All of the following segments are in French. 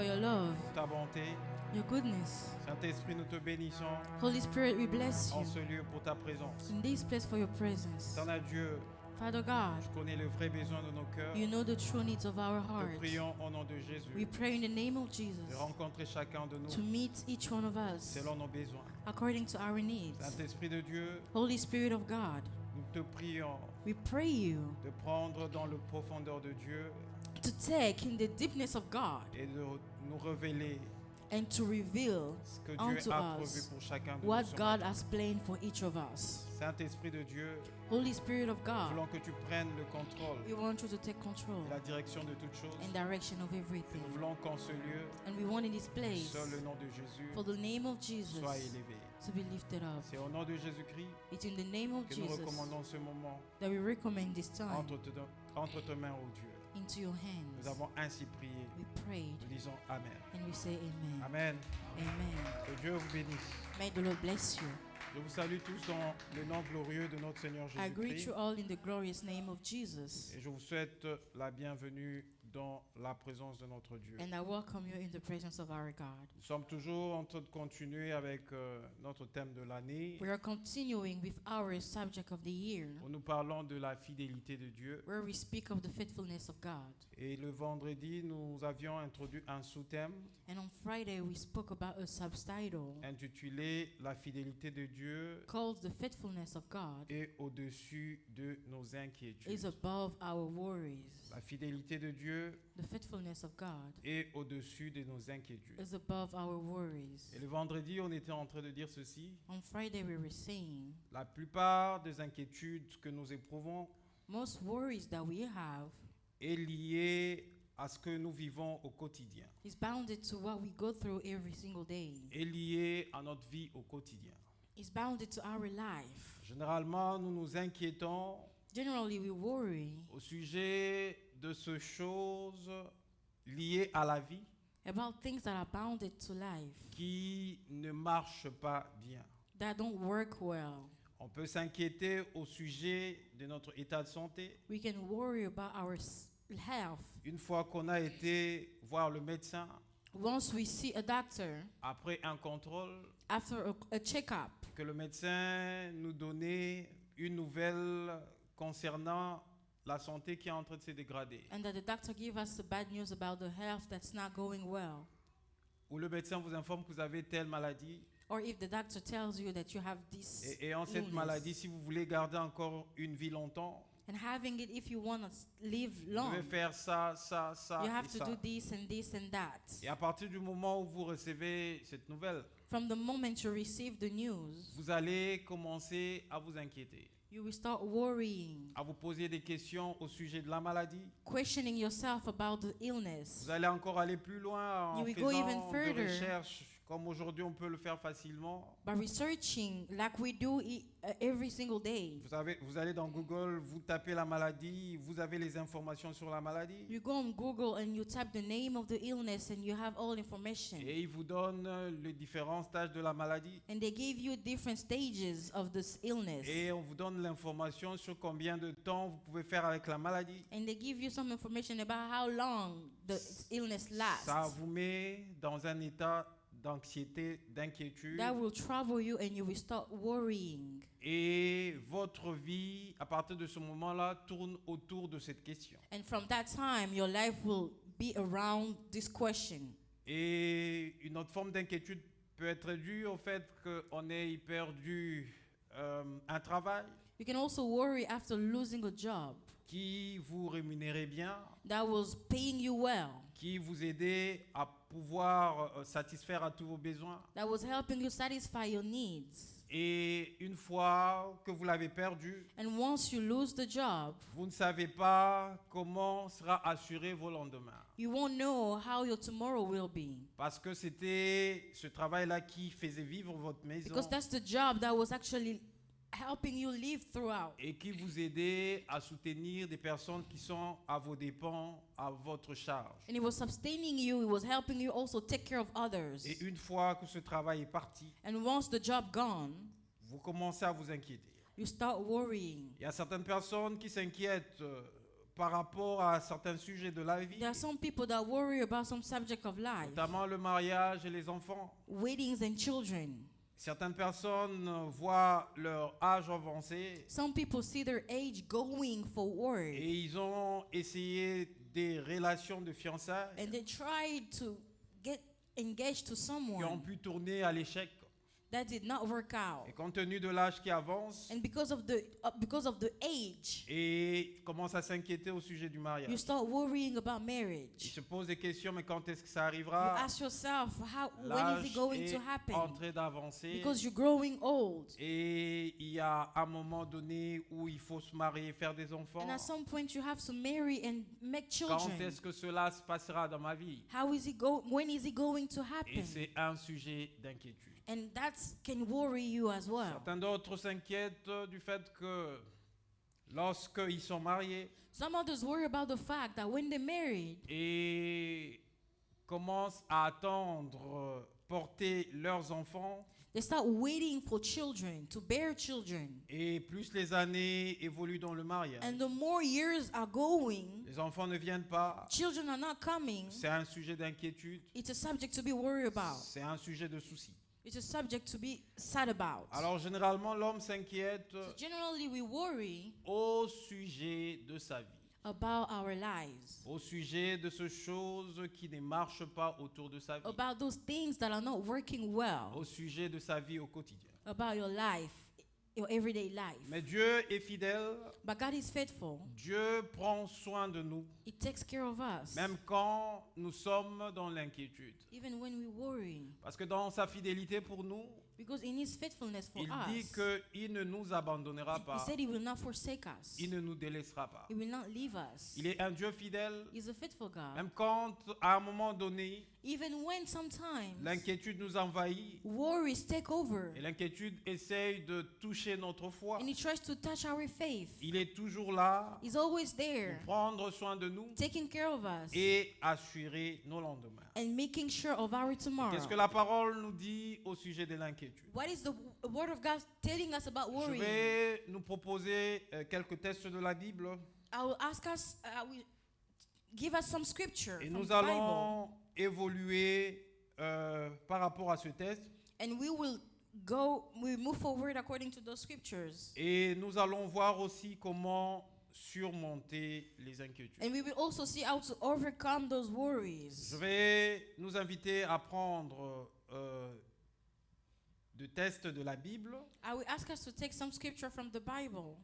for your love, pour ta bonté. your goodness. Saint-Esprit, nous te bénissons Holy Spirit, we bless en you ce lieu pour ta présence. in this place for your presence. Éternel Dieu, Father God, tu connais le vrai besoin de nos cœurs. you know the true needs of our Nous hearts. prions au nom de Jésus We pray in the name of de Jesus rencontrer chacun de to nous meet each one of us selon nos besoins. according to our needs. Saint-Esprit de Dieu, Holy Spirit of God, nous te prions we pray you de prendre dans le profondeur de Dieu to take in the deepness of God et de nous révéler and to reveal ce que unto Dieu a prévu us pour chacun de what nous. ce God matin. has planned for each of us. Saint-Esprit de Dieu, Holy Spirit of nous God, voulons que tu prennes le contrôle we want you to take control et la direction de toutes choses. and direction of Nous everything. voulons qu'en ce lieu, And we want in this place seul le nom de Jésus for the name of Jesus soit élevé. to be lifted up. C'est au nom de Jésus-Christ It's in the name of que nous Jesus recommandons ce moment that we recommend this time entre tes mains, ô Dieu. into your Nous hands. avons ainsi prié. We prayed Nous disons Amen. and we say amen. Amen. Amen. Que Dieu vous bénisse. May the Lord bless you. Je vous salue tous dans le nom glorieux de notre Seigneur I greet Jésus-Christ. you all in the glorious name of Jesus. Et je vous souhaite la bienvenue dans la présence de notre Dieu. And I welcome you in the presence of our God. Nous sommes toujours en train de continuer avec notre thème de l'année, We are continuing with our subject of the year, où nous parlons de la fidélité de Dieu. where we speak of the faithfulness of God. Et le vendredi, nous avions introduit un sous-thème And on Friday, we spoke about a subtitle intitulé La fidélité de Dieu called The Faithfulness of God est au-dessus de nos is inquiétudes. Above Our Worries. La fidélité de Dieu The faithfulness of God est au-dessus de nos inquiétudes. is above our worries. Et le vendredi, on était en train de dire ceci. On Friday, we were saying La plupart des inquiétudes que nous éprouvons most worries that we have est liée à ce que nous vivons au quotidien, is bounded to what we go through every single day. est liée à notre vie au quotidien. It's bounded to our life. Généralement, nous nous inquiétons Generally, we worry au sujet de ces choses liées à la vie about things that are bounded to life, qui ne marchent pas bien. that don't work well. On peut s'inquiéter au sujet de notre état de santé. We can worry about our health. Une fois qu'on a été voir le médecin, Once we see a doctor, après un contrôle, after a checkup, que le médecin nous donnait une nouvelle concernant la santé qui est en train de se dégrader. and that the doctor give us the bad news about the health that's not going well, Ou le médecin vous informe que vous avez telle maladie. or if the doctor tells you that you have this Et en cette illness, maladie, si vous voulez garder encore une vie longtemps, and having it, if you want to live vous long, devez faire ça, ça, ça you et have to ça. do this and this and that. Et à partir du moment où vous recevez cette nouvelle, From the moment you receive the news, vous allez commencer à vous inquiéter, you will start worrying, à vous poser des questions au sujet de la maladie. questioning yourself about the illness. Vous allez encore aller plus loin en You will go even faisant further. des recherches, comme aujourd'hui on peut le faire facilement. By researching like we do every single day. Vous allez dans Google, vous tapez la maladie, vous avez les informations sur la maladie. You go on Google and you type the name of the illness and you have all information. Et il vous donne les différents stages de la maladie. And they give you different stages of this illness. Et on vous donne l'information sur combien de temps vous pouvez faire avec la maladie. And they give you some information about how long the illness lasts. Ça vous met dans un état d'anxiété, d'inquiétude. That will trouble you and you will start worrying. Et votre vie, à partir de ce moment-là, tourne autour de cette question. And from that time, your life will be around this question. Et une autre forme d'inquiétude peut être due au fait qu'on ait perdu un travail You can also worry after losing a job qui vous rémunérait bien, that was paying you well, qui vous aidait à pouvoir satisfaire à tous vos besoins. that was helping you satisfy your needs. Et une fois que vous l'avez perdu, And once you lose the job, vous ne savez pas comment sera assuré vos lendemains. you won't know how your tomorrow will be. Parce que c'était ce travail-là qui faisait vivre votre maison Because that's the job that was actually helping you live throughout. et qui vous aidait à soutenir des personnes qui sont à vos dépens, à votre charge. And it was sustaining you, it was helping you also take care of others. Et une fois que ce travail est parti, And once the job gone, vous commencez à vous inquiéter. you start worrying. Il y a certaines personnes qui s'inquiètent par rapport à certains sujets de la vie, There are some people that worry about some subject of life, notamment le mariage et les enfants. weddings and children. Certaines personnes voient leur âge avancer Some people see their age going forward, et ils ont essayé des relations de fiançailles and they try to get engaged to qui ont someone pu tourner à l'échec. that did not work out. Et compte tenu de l'âge qui avance, And because of the age, et commence à s'inquiéter au sujet du you mariage. start worrying about Il marriage. se pose des questions, mais quand est-ce que ça You arrivera? ask yourself, when is L'âge it going est to happen? en train d'avancer. Because you're growing old. Et il y a un moment donné où il faut se marier, faire des enfants. And at some point you have to marry and make Quand children. est-ce que cela se passera dans ma vie? When is it going to Et happen? c'est un sujet d'inquiétude. And that can worry you as well. Certains d'autres s'inquiètent du fait que lorsqu'ils sont mariés Some others worry about the fact that when they're married et commencent à attendre porter leurs enfants, they start waiting for children, to bear children. et plus les années évoluent dans le mariage, And the more years are going, les enfants ne viennent pas. children are not coming. C'est un sujet d'inquiétude, It's a subject to be worried about. c'est un sujet de souci. It's a subject to be sad about. Alors généralement l'homme s'inquiète So generally we worry au sujet de sa vie, about our lives, au sujet de ces choses qui ne marchent pas autour de sa vie, about those things that are not working well, au sujet de sa vie au quotidien. about your life, your everyday life. Mais Dieu est fidèle, But God is faithful. Dieu prend soin de nous, He takes care of us, même quand nous sommes dans l'inquiétude. even when we worry. Parce que dans sa fidélité pour nous, Because in His faithfulness for il dit us, qu'il ne nous abandonnera He pas, said He will not forsake us. il ne nous délaissera pas. He will not leave us. Il est un Dieu fidèle, He's a faithful God. même quand à un moment donné, Even when sometimes l'inquiétude nous envahit worries take over et l'inquiétude essaye de toucher notre foi. and He tries to touch our faith, Il est toujours là He's always pour there, prendre soin de nous taking care of us et assurer nos lendemains. and making sure of our tomorrow. Qu'est-ce que la parole nous dit au sujet de l'inquiétude? What is the Word of God telling us about Je worrying? vais nous proposer quelques textes de la Bible I will ask us, will give us some scripture et from nous the Bible, allons évoluer par rapport à ce texte and we move forward according to those scriptures, et nous allons voir aussi comment surmonter les inquiétudes. and we will also see how to overcome those worries. Je vais nous inviter à prendre des textes de la Bible. I will ask us to take some scripture from the Bible.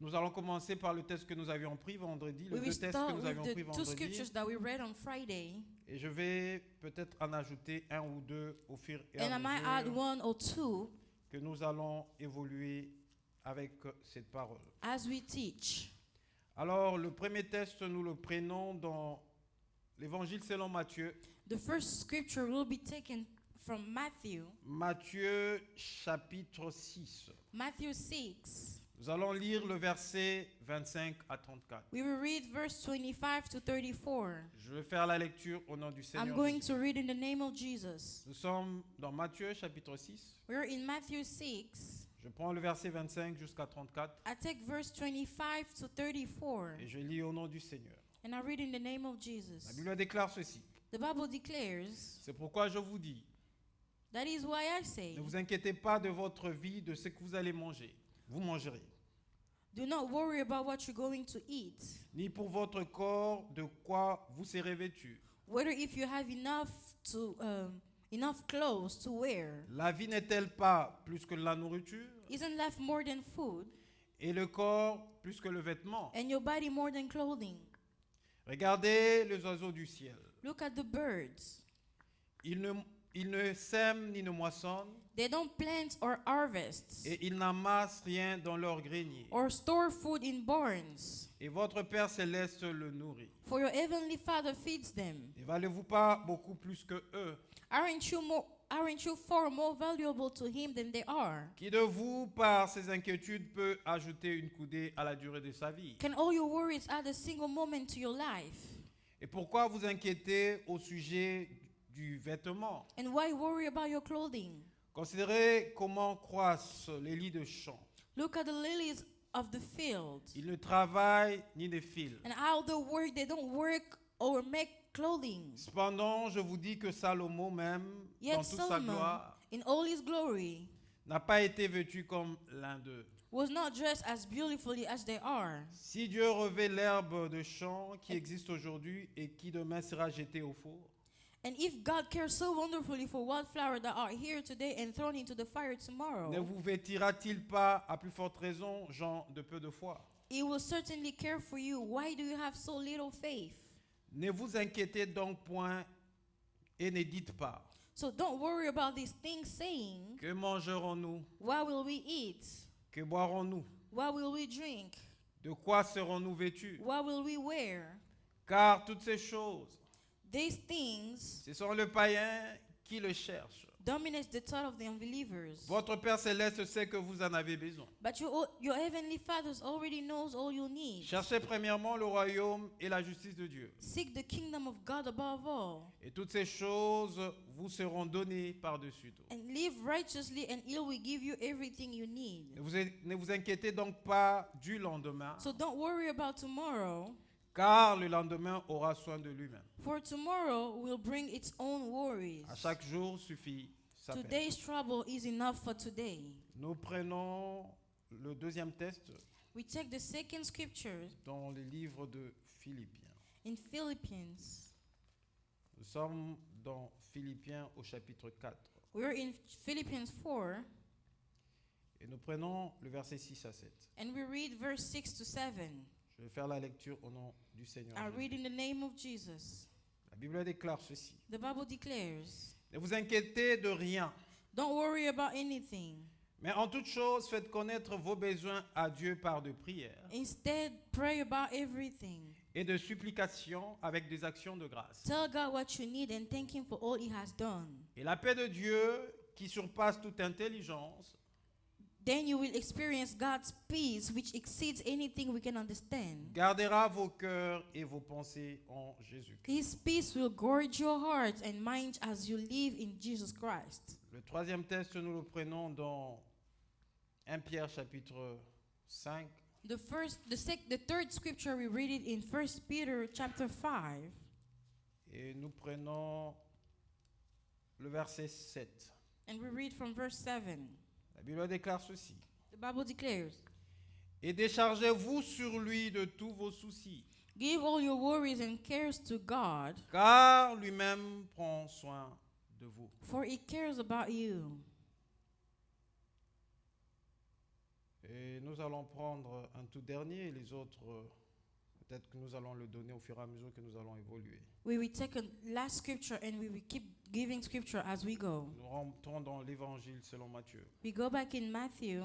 Nous allons commencer par le texte que nous avions pris vendredi, We le will deux textes que start nous with avions pris the two vendredi. scriptures that we read on Friday, Et je vais peut-être en ajouter un ou deux au fur et and à I might add mesure one or two que nous allons évoluer avec cette parole. as we teach. Alors, le premier texte, nous le prenons dans l'Évangile selon Matthieu. The first scripture will be taken from Matthieu chapitre 6. Matthew 6. Nous allons lire le verset 25 à 34. We will read verse 25 to 34. Je vais faire la lecture au nom du I'm Seigneur going Jésus. to read in the name of Jesus. Nous sommes dans Matthieu chapitre 6. We're in Matthew 6. Je prends le verset 25 jusqu'à 34 I take verse 25 to 34, et je lis au nom du Seigneur. and I read in the name of La Jesus. Bible déclare ceci. The Bible declares, C'est pourquoi je vous dis, that is why I say, ne vous inquiétez pas de votre vie, de ce que vous allez manger. Vous mangerez. do not worry about what you're going to eat, Ni pour votre corps, de quoi vous serez vêtus. whether if you have enough clothes to wear. La vie n'est-elle pas plus que la nourriture Isn't life more than food, et le corps plus que le vêtement? and your body more than clothing? Regardez les oiseaux du ciel. Look at the birds. Ils ne sèment ni ne moissonnent They don't plant or harvest et ils n'amassent rien dans leur grenier. or store food in barns, Et votre Père céleste le nourrit. for your heavenly Father feeds them. Ne valez-vous pas beaucoup plus que eux? Aren't you far more valuable to Him than they are? Qui de vous, par ses inquiétudes, peut ajouter une coudée à la durée de sa vie? Can all your worries add a single moment to your life? Et pourquoi vous inquiétez au sujet du vêtement? And why worry about your clothing? Considérez comment croissent les lits de champ. Look at the lilies of the field. Ils ne travaillent ni ne filent. And how they work, they don't work or make clothing. Cependant, je vous dis que Salomon même, Yet dans toute sa Solomon, gloire, in all his glory, n'a pas été vêtu comme l'un d'eux. was not dressed as beautifully as they are. Si Dieu revêt l'herbe de champ qui existe aujourd'hui et qui demain sera jetée au four, And if God cares so wonderfully for wildflowers that are here today and thrown into the fire tomorrow, ne vous vêtira-t-il pas à plus forte raison, gens de peu de foi? He will certainly care for you. Why do you have so little faith? Ne vous inquiétez donc point et ne dites pas, So don't worry about these things saying, que mangerons-nous? what will we eat? Que boirons-nous? What will we drink? De quoi serons-nous vêtus? What will we wear? Car toutes ces choses, These things ce sont le païen qui le cherche. dominate the thought of the unbelievers. Votre Père Céleste sait que vous en avez besoin. But your heavenly Father already knows all you need. Cherchez premièrement le royaume et la justice de Dieu. Seek the kingdom of God above all, Et toutes ces choses vous seront données par-dessus tout. and live righteously, and He will give you everything you need. Ne vous inquiétez donc pas du lendemain, So don't worry about tomorrow, car le lendemain aura soin de lui-même. for tomorrow will bring its own worries. À chaque jour suffit sa peine. Today's trouble is enough for today. Nous prenons le deuxième test We take the second scripture dans le livre de Philippiens. in Philippians. Nous sommes dans Philippiens au chapitre 4. We're in Philippians 4, Et nous prenons le verset 6 à 7. and we read verse 6 to 7. Je vais faire la lecture au nom du Seigneur. I Jésus. read in the name of Jesus. La Bible déclare ceci. The Bible declares, Ne vous inquiétez de rien, don't worry about anything. mais en toute chose, faites connaître vos besoins à Dieu par de prières Instead, pray about everything. et de supplications avec des actions de grâce. Tell God what you need and thank Him for all He has done. Et la paix de Dieu, qui surpasse toute intelligence, Then you will experience God's peace, which exceeds anything we can understand. gardera vos cœurs et vos pensées en Jésus-Christ. His peace will guard your hearts and minds as you live in Jesus Christ. Le troisième test, nous le prenons dans 1 Pierre chapitre 5. The third scripture, we read it in 1 Peter chapter 5, Et nous prenons le verset 7. and we read from verse 7. La Bible déclare ceci. The Bible declares, Et déchargez-vous sur lui de tous vos soucis, give all your worries and cares to God, car lui-même prend soin de vous. for He cares about you. Et nous allons prendre un tout dernier, et les autres, peut-être que nous allons le donner au fur et à mesure que nous allons évoluer. We will take a last scripture and we will keep giving scripture as we go. Nous rentrons dans l'évangile selon Matthieu. We go back in Matthew.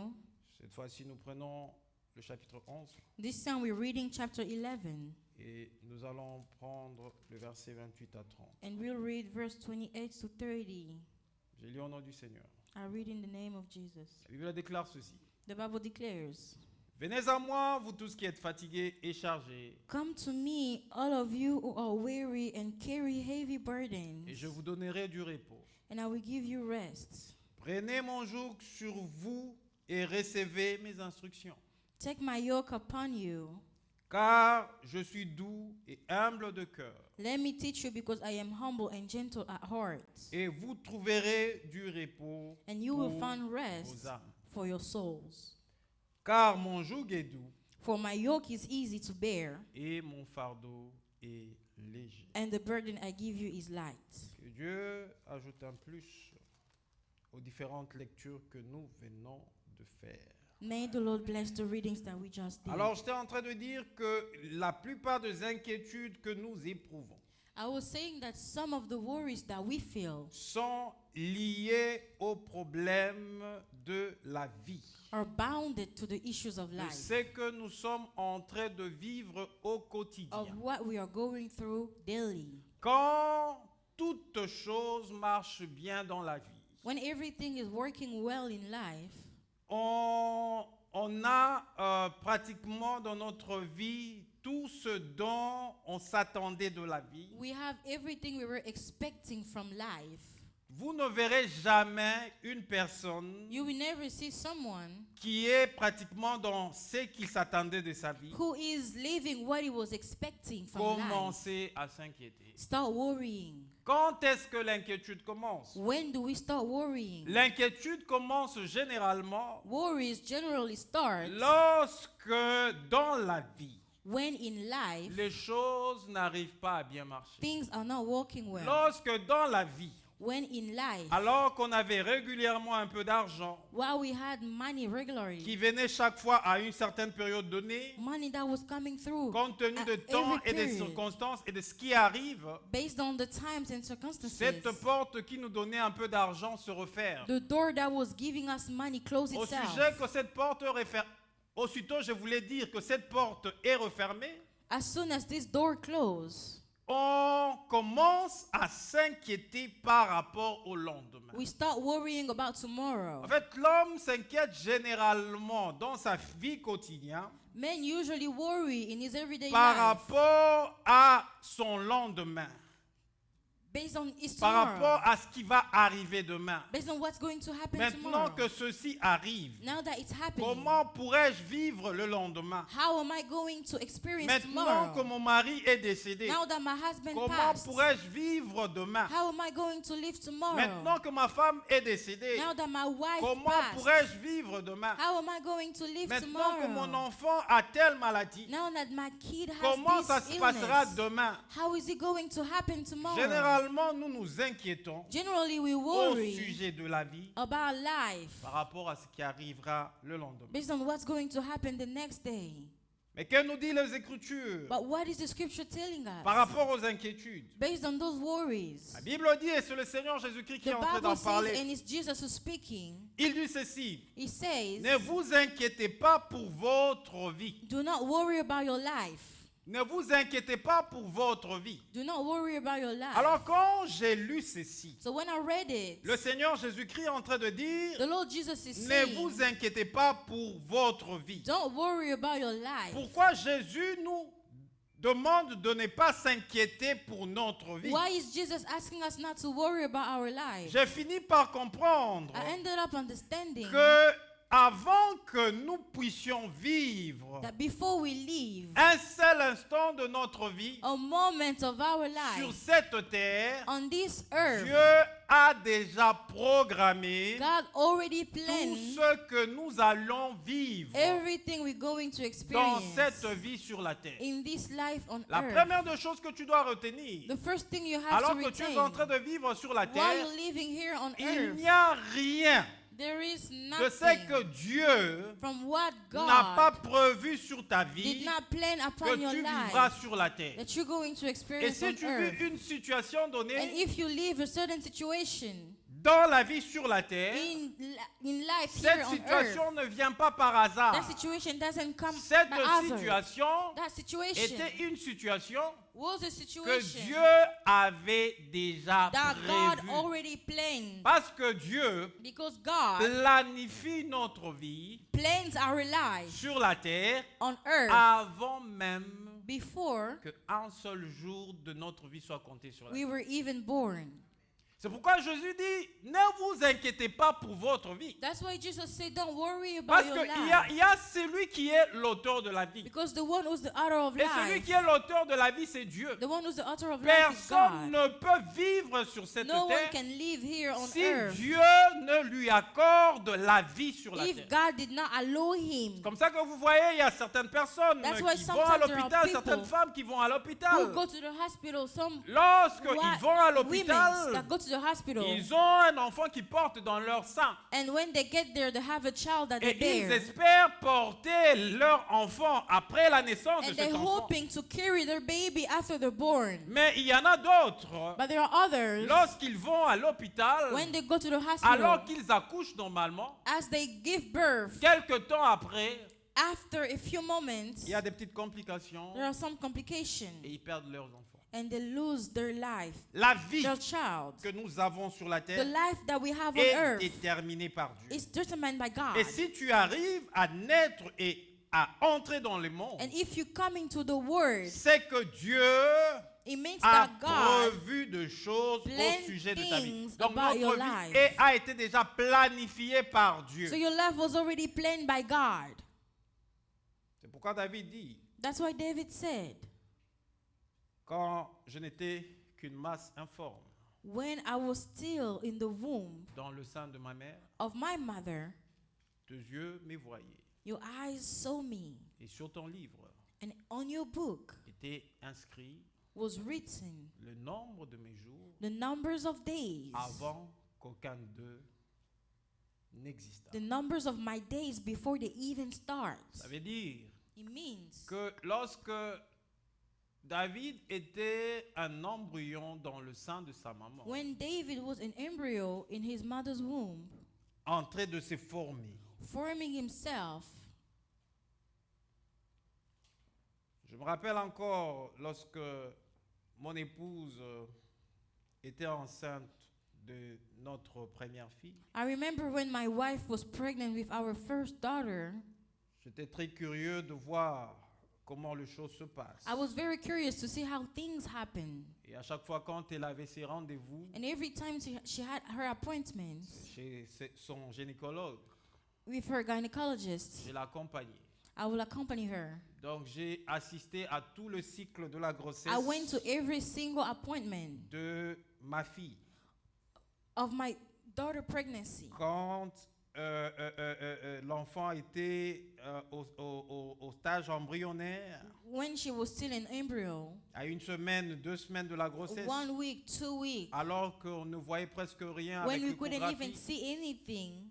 Cette fois-ci, nous prenons le chapitre 11 This time we're reading chapter 11, et nous allons prendre le verset 28 à 30. and we'll read verse 28 to 30. Je lis au nom du Seigneur. I read in the name of Jesus. La Bible déclare ceci. The Bible declares, Venez à moi, vous tous qui êtes fatigués et chargés, come to me, all of you who are weary and carry heavy et burdens, je vous donnerai du repos. and I will give you rest. Prenez mon joug sur vous et recevez mes instructions. Take my yoke upon you. Car je suis doux et humble de cœur, Let me teach you, because I am humble and gentle at heart, et vous trouverez du repos and you will pour find vos rest âmes. for your souls. Car mon joug est doux For my yoke is easy to bear, et mon fardeau est léger. and the burden I give you is light. Que Dieu ajoute un plus aux différentes lectures que nous venons de faire. May the Lord bless the readings that we just did. Alors, j'étais en train de dire que la plupart des inquiétudes que nous éprouvons I was saying that some of the worries that we feel sont liées aux problèmes de la vie. are bounded to the issues of De life, ce que nous sommes en train de vivre au quotidien. of what we are going through daily. Quand toute chose marche bien dans la vie, When everything is working well in life, on a pratiquement dans notre vie tout ce dont on s'attendait de la vie. we have everything we were expecting from life. vous ne verrez jamais une personne You will never see someone qui est pratiquement dans ce qu'il s'attendait de sa vie who is living what he was expecting from life commencer à s'inquiéter. start worrying. Quand est-ce que l'inquiétude commence? When do we start worrying? L'inquiétude commence généralement Worries generally start lorsque dans la vie, when in life les choses n'arrivent pas à bien marcher. things are not working well. Lorsque dans la vie, When in life, alors qu'on avait régulièrement un peu d'argent while we had money regularly, qui venait chaque fois à une certaine période donnée, money that was coming through compte tenu at de temps every et des period, circonstances et de ce qui arrive, based on the times and circumstances, cette porte qui nous donnait un peu d'argent se referme. the door that was giving us money closed Au itself. sujet que cette porte aussitôt je voulais dire que cette porte est refermée, As soon as this door closed, on commence à s'inquiéter par rapport au lendemain. we start worrying about tomorrow. En fait, l'homme s'inquiète généralement dans sa vie quotidienne Men usually worry in his everyday par life rapport à son lendemain, based on his par tomorrow, rapport à ce qui va arriver demain. based on what's going to happen Maintenant tomorrow. que ceci arrive, Now that it's happening, comment pourrais-je vivre le lendemain? how am I going to experience Maintenant que tomorrow? mon mari est décédé, Now that my husband comment passed, pourrais-je vivre demain? how am I going to live tomorrow? Maintenant que ma femme est décédée, Now that my wife comment passed, pourrais-je vivre demain? how am I going to live Maintenant que tomorrow? mon enfant a telle maladie, Now that my kid has comment this ça se passera illness, demain? how is it going to happen tomorrow? Généralement, nous nous inquiétons Generally, we au worry sujet de la vie about life par rapport à ce qui arrivera le lendemain. based on what's going to happen the next day. Mais que nous disent les Écritures But what is the scripture telling par us? rapport aux inquiétudes? Based on those worries. La Bible dit, et c'est le Seigneur Jésus-Christ qui The est en train Bible d'en says, parler, and it's Jesus who's speaking, il dit ceci: he says, ne vous inquiétez pas pour votre vie. do not worry about your life. Ne vous inquiétez pas pour votre vie. Do not worry about your life. Alors quand j'ai lu ceci, So when I read it, le Seigneur Jésus-Christ est en train de dire, the Lord Jesus is ne saying, vous inquiétez pas pour votre vie. don't worry about your life. Pourquoi Jésus nous demande de ne pas s'inquiéter pour notre vie? Why is Jesus asking us not to worry about our life? J'ai fini par comprendre I ended up understanding que avant que nous puissions vivre that before we live un seul instant de notre vie a moment of our sur life cette terre, on this earth, Dieu a déjà programmé God already tout planned ce que nous allons vivre everything we're going to dans experience cette vie sur la terre. in this life on La earth. première des choses que tu dois retenir, The first thing you have alors to que tu es retain en train de vivre sur la while terre, you're living here on il earth, n'y a rien there is de ce que nothing Dieu from what n'a pas God prévu sur ta did vie not plan que upon your tu vivras life sur la terre. that you're going to Et experience si on tu earth. vis une situation And donnée if you live a certain situation dans la vie sur la terre, in life cette here on earth, situation ne vient pas par hasard. that situation doesn't come Cette by hazard. situation That situation était une situation was a que situation Dieu avait déjà that God prévue. already planned, Parce que Dieu because God planifie notre vie plans our life sur la terre on earth avant même before qu'un seul jour de notre vie soit compté sur la we terre. were even born. C'est pourquoi Jésus dit, ne vous inquiétez pas pour votre vie. That's why Jesus said, don't worry about Parce your qu'il life. y a celui qui est l'auteur de la vie. Because the one who's the author of Et celui life, qui est l'auteur de la vie, c'est Dieu. the one who's the author of life is Personne God. ne peut vivre sur cette No one terre can live here on si earth Dieu ne lui accorde la vie sur la if terre. God did not allow him. Comme ça que vous voyez, il y a certaines personnes That's why qui vont à sometimes there are l'hôpital, people certaines femmes qui vont à Who l'hôpital. go to the hospital, some Lorsqu'ils vont à women l'hôpital, that go to the hospital, ils ont un enfant qui porte dans leur sang. and when they get there, they have a child that they Et ils bear, espèrent porter leur enfant après la naissance de and cet they're enfant. hoping to carry their baby after they're born. Mais il y en a d'autres, But there are others, lorsqu'ils vont à l'hôpital, when they go to the alors hospital, qu'ils accouchent normalement, as they give birth, quelque temps après, after a few moments, il y a des petites complications there are some complications, et ils perdent leurs enfants. and they lose their life, La vie their child. que nous avons sur la The terre life that we have on est earth déterminée par Dieu. is determined by God. Et si tu arrives à naître et à entrer dans le monde, And if you come into the Word, c'est que Dieu it means a that God prévu de choses planned au sujet de ta vie. things Donc about your notre life. vie a été déjà planifiée par Dieu. So your life was already planned by God. C'est pourquoi David dit, That's why David said, quand je n'étais qu'une masse informe when I was still in the womb dans le sein de ma mère, of my mother, tes yeux me voyaient. your eyes saw me. Et sur ton livre And on your book était inscrit was written le nombre de mes jours the numbers of days, avant qu'aucun d'eux n'existât. the numbers of my days before they even start. Ça veut dire It means que lorsque David était un embryon dans le sein de sa maman, when David was an embryo in his mother's womb, en train de se former, forming himself. je me rappelle encore lorsque mon épouse était enceinte de notre première fille, I remember when my wife was pregnant with our first daughter, j'étais très curieux de voir comment les choses se passent. I was very curious to see how things happen. Et à chaque fois quand elle avait ses rendez-vous And every time she had her appointments chez son gynécologue, with her gynecologist, je l'accompagnais. I will accompany her. Donc j'ai assisté à tout le cycle de la grossesse I went to every single appointment de ma fille. of my daughter pregnancy. Quand l'enfant était au stage embryonnaire, When she was still an embryo, à 1 semaine, 2 semaines de la grossesse, 1 week, 2 weeks, alors qu'on ne voyait presque rien when avec we couldn't even l'échographie, see anything,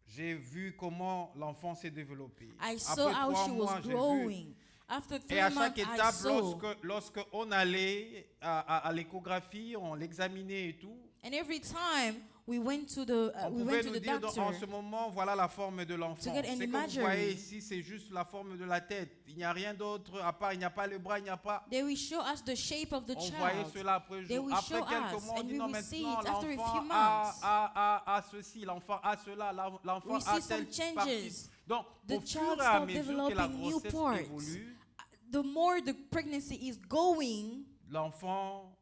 j'ai vu comment l'enfant s'est développé. I saw Après how 3 she mois, was j'ai vu. growing. After Et à 3 chaque months, I étape, saw. lorsque on allait à l'échographie, on l'examinait et tout, And every time we went to the on we pouvait went to nous the dire doctor, en ce moment, voilà la forme de l'enfant. get an Ce que vous imagery. voyez ici, c'est juste la forme de la tête. Il n'y a rien d'autre à part, il n'y a pas le bras, il n'y a pas. they will show us the shape of the On voyait child. cela après They jour. will Après show quelques us, mois, on and dit we non, will see maintenant it after a few l'enfant months. a ceci, l'enfant a cela, l'enfant We a see telle some partie. changes. Donc, The au child fur et à start mesure que la developing new grossesse parts. évolue, The more the pregnancy is going, l'enfant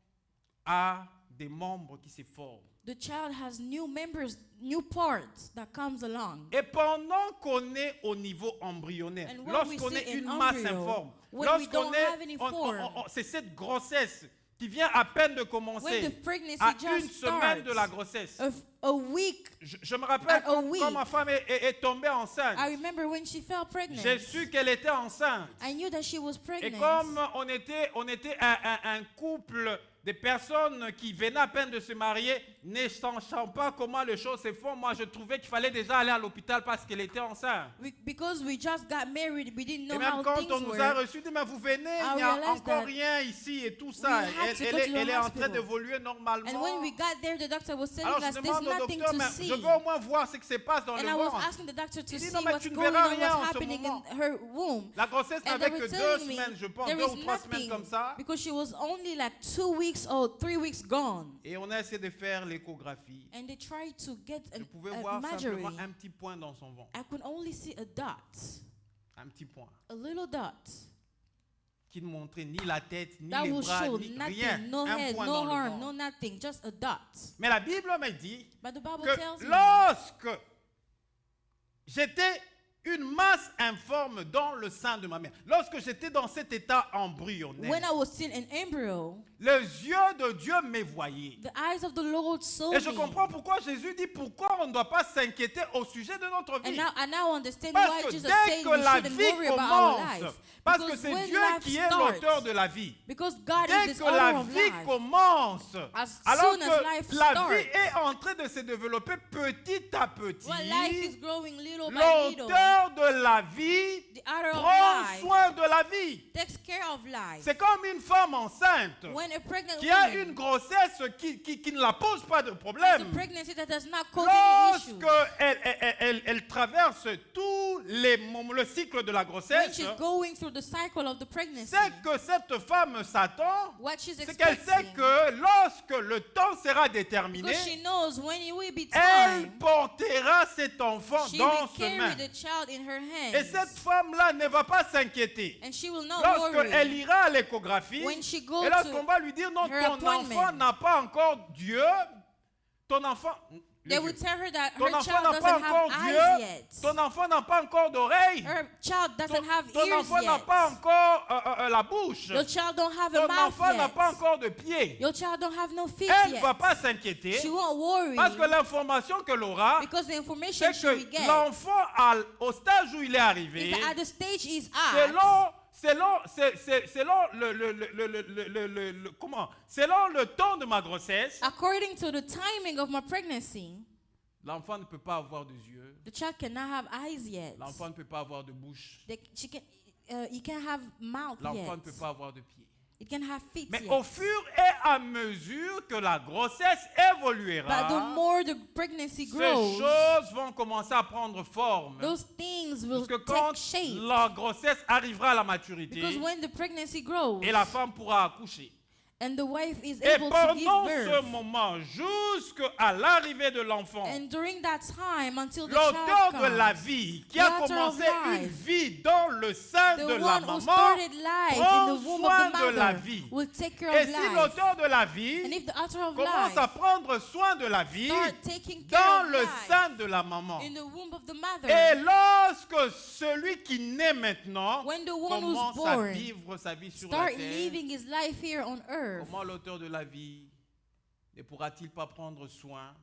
a des membres qui se forment. the child has new members, new parts that comes along. Et pendant qu'on est au niveau embryonnaire, And when we lorsqu'on see est an une masse embryo, informe, when we lorsqu'on don't have any est, form, c'est cette grossesse qui vient à peine de when commencer, the pregnancy à just une semaine starts, de la grossesse. a week. Je me rappelle At a quand week. ma femme est tombée enceinte. I remember when she fell pregnant. J'ai su qu'elle était enceinte. I knew that she was Et pregnant. comme on était un couple de personnes qui venaient à peine de se marier, ne sachant pas comment les choses se font, moi je trouvais qu'il fallait déjà aller à l'hôpital parce qu'elle était enceinte. Because we just got married, we didn't Et know même how quand things on nous a were. reçus, dit mais vous venez, I il n'y a realized encore that rien ici et tout we ça. had to Elle go to the est en train hospital. d'évoluer normalement. And when we got there, the doctor was telling Alors je us there's demande au nothing docteur, to mais see. je veux au moins voir ce qui se passe dans And le I was ventre. asking the doctor to Il dit, see non, mais what's tu ne going verras on, rien en what's ce happening moment. in her womb. La grossesse And n'avait they que were 2 telling me semaines, je pense, there 2 is ou 3 semaines nothing comme ça. because she was only like 2 weeks or 3 weeks gone. Et on a essayé de faire l'échographie. And they tried to get Je pouvais an voir imagery. simplement un petit point dans son ventre. I could only see a dot, Un petit point. a little dot. Qui ne montrait ni la tête, ni That les will bras, show ni nothing, rien. no Un head, point no dans le arm, no ventre. nothing, just a dot. Mais la Bible me dit But the Bible que tells me lorsque j'étais une masse informe dans le sein de ma mère, lorsque j'étais dans cet état embryonnaire, when I was still an embryo, les yeux de Dieu me voyaient. the eyes of the Lord saw Et je me. comprends pourquoi Jésus dit pourquoi on ne doit pas s'inquiéter au sujet de notre And vie. now I understand Parce why que Jesus dès said que we la shouldn't vie worry about our commence, life. parce que Because c'est when Dieu life qui est starts, l'auteur de la vie. because God Dès is the que la author of vie life. commence, As alors soon as que life la starts, vie est en train de se développer petit à petit, when life is growing little by little, l'auteur de la vie the author of prend life soin de la vie. takes care of life. C'est comme une femme enceinte When a pregnant qui a woman une grossesse qui ne la pose pas de has a problème. pregnancy that does not cause any issues, Lorsque elle traverse tout le cycle de la when grossesse, she's going through the cycle of the pregnancy, c'est que cette femme s'attend, what she's c'est qu'elle sait expecting, que lorsque le temps sera déterminé, because she knows when it will be elle time, portera cet enfant she dans will ses mains. carry the child child in her hands. Et cette femme-là ne va pas s'inquiéter. And she will not worry. Lorsqu'elle ira à l'échographie, When she goes et lorsqu'on to va lui dire non, her ton appointment. enfant n'a pas encore Dieu, ton enfant, They will tell her that ton her enfant child n'a pas doesn't encore have eyes Dieu, yet. ton enfant n'a pas encore d'oreilles, Her child doesn't have ton ears enfant n'a yet. pas encore la bouche, Your child don't have a ton mouth enfant n'a yet. pas encore de pieds. Your child don't have no feet Elle ne yet. va pas s'inquiéter She won't worry parce que l'information qu'elle aura, because the information c'est she will que get l'enfant, au stage où il est arrivé, is that at the stage is at, selon le temps de ma grossesse, according to the timing of my pregnancy, l'enfant ne peut pas avoir de yeux, the child cannot have eyes yet. l'enfant ne peut pas avoir de bouche, He can't have mouth l'enfant yet. ne peut pas avoir de pieds. It can have feet Mais yet. au fur et à mesure que la grossesse évoluera, But the more the pregnancy ces grows, choses vont commencer à prendre forme. those things will Parce que quand take shape. la grossesse arrivera à la maturité, Because when the pregnancy grows et la femme pourra accoucher. and the wife is Et able to give pendant ce birth, moment, jusqu'à l'arrivée de l'enfant, and during that time until the l'auteur child de la comes, vie, qui the a author of commencé une life, vie dans le sein the de la one who maman, started life in prend the womb soin of the de la mother vie. will take care Et of si life. l'auteur de la And vie if the author of commence à life prendre soin de la vie start taking care dans of le life sein de la maman, in the womb of the mother, et lorsque celui qui naît maintenant when the one who's commence à born vivre sa vie sur la start terre, living his life here on earth, comment l'auteur de la vie ne pourra-t-il pas prendre soin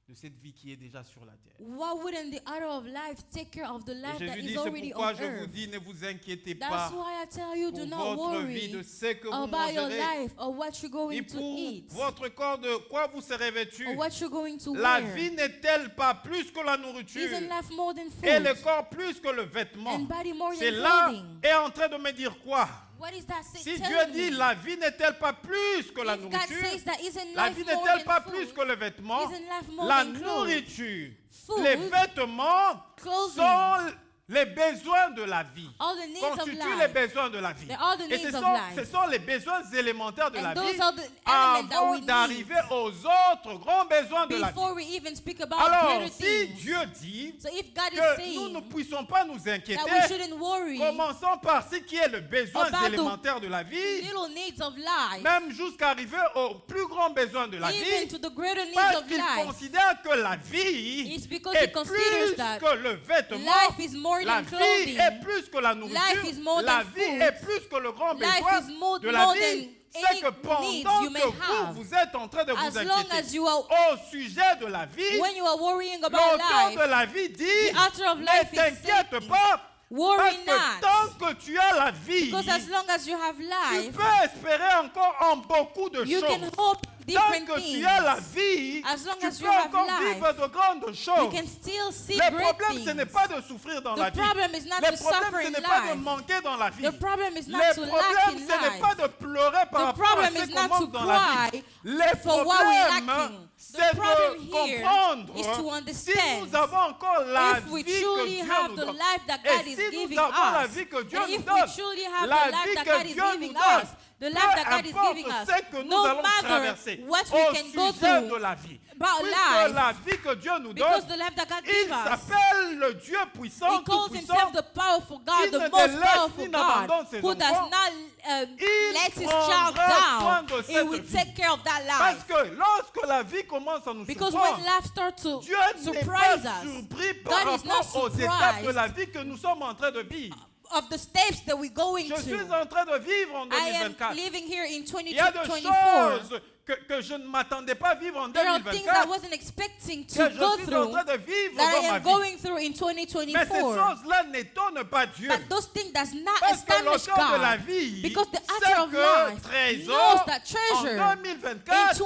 de cette vie qui est déjà sur la terre? why wouldn't the author of life take care of the Et life that Jésus is dit, c'est already pourquoi on je vous earth? dis, ne vous inquiétez That's pas why I tell you, do pour not votre vie, de worry ce que vous about your mangerez, life or what you're going ni to pour eat votre corps de quoi vous serez vêtu. or what you're going to La wear. vie n'est-elle pas plus que la nourriture Isn't life more than et le food corps plus que le vêtement? and body more C'est than là clothing? est en train de me dire quoi? What is that Si Dieu telling dit me? la vie n'est-elle pas plus que la If God nourriture, says that isn't la life vie more n'est-elle than pas food, plus que le vêtement, isn't life more la than clothes? nourriture, Food, les vêtements clothing, sont les besoins de la vie. all the needs of Constituent les life. besoins de la vie. They're all the Et needs ce of sont, life. ce sont les besoins élémentaires de And la those vie are the elements that we avant need d'arriver aux autres grands besoins de la vie. before we even speak about Alors, greater si things. Dieu dit So if God is que nous ne saying puissions pas nous that we inquiéter, shouldn't worry commençons par ce qui est le besoin about the élémentaire de la vie, little needs of life, même jusqu'à arriver aux plus grands besoins de la even vie, to the greater needs parce of qu'il life, considère que la vie it's because est he considers plus that que le vêtement, life is more la than vie clothing. est plus que la Life nourriture, is more la than vie food. est plus que le grand Life besoin is more de la than vie. C'est any que pendant needs you may que have. vous êtes en train de vous As long as inquiéter you are, au sujet de la vie, when you are worrying about l'auteur life, de la vie dit, the author of ne life is t'inquiète saying, pas, worry parce que not, tant que tu as la vie, because as long as you have tu life, peux espérer encore en beaucoup de you choses. can hope Tant different que things. tu as la vie, As long tu as peux you have encore life, vivre de grandes You choses. can still see Le great problème, ce n'est things. pas de souffrir dans la The vie. problem is not Le to problème, suffer ce in n'est pas de life. manquer dans la vie. The problem is not Le to lack problème, in ce n'est life. pas de pleurer par The rapport à problem ce is qu'on not to manque dans la vie. cry Le for what we're problème, lacking. c'est The problem de here comprendre is to si understand nous avons encore la if we vie que truly Dieu have nous the donne. life that God Et is si giving nous avons la us, vie que Dieu and nous if we donne, truly have la the life vie that que God is Dieu giving nous donne, us, the life that God is peu giving importe us, ce que nous no allons matter traverser what we au can go sujet de through la vie, about puisque life, la vie que Dieu nous donne, because the life that God il gives us, s'appelle le Dieu puissant, He calls tout-puissant, himself the powerful God, qui the ne most délaisse powerful ni n'abandonne God, ses who does enfants. not Il let his prendra child soin down. de He cette will vie. take care of that Parce life. que lorsque la vie commence à nous Because surprendre, when life starts to Dieu n'est surprise pas us surpris God par is not rapport aux étapes de surprised la vie que nous sommes en train de vivre. of the steps that we're going Je suis to, en train de vivre en I am 2024. living here in Il y a des 2024. choses que je ne m'attendais pas vivre en There are things I 2024 wasn't expecting que to je go suis en through train de vivre that dans I ma am vie. going through in Mais ces 2024. choses-là n'étonnent pas Dieu. But those things does not Parce que astonish l'auteur de la God. vie Because the sait author of que life Trésor, knows that en treasure 2024,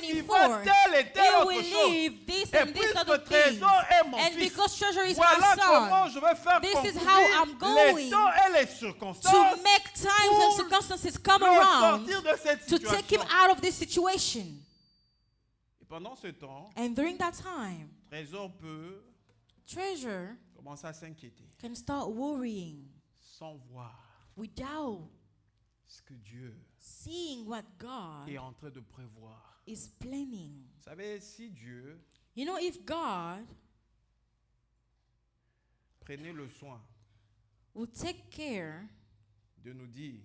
il vivra 2024, telle et telle He autre will chose. live this Et and this other puisque things. Trésor est mon And fils, because treasure is voilà my comment son, je vais faire this is concourir how I'm going les temps et les to circonstances make times and pour circumstances come le around sortir de cette to take him situation. out of this situation. Et pendant ce temps, And during that time, Trésor peut treasure commencer à s'inquiéter can start worrying sans voir without ce que Dieu seeing what God est en train de prévoir. is planning. Vous savez, si Dieu You know, if God prenez le soin will take care, de nous dire,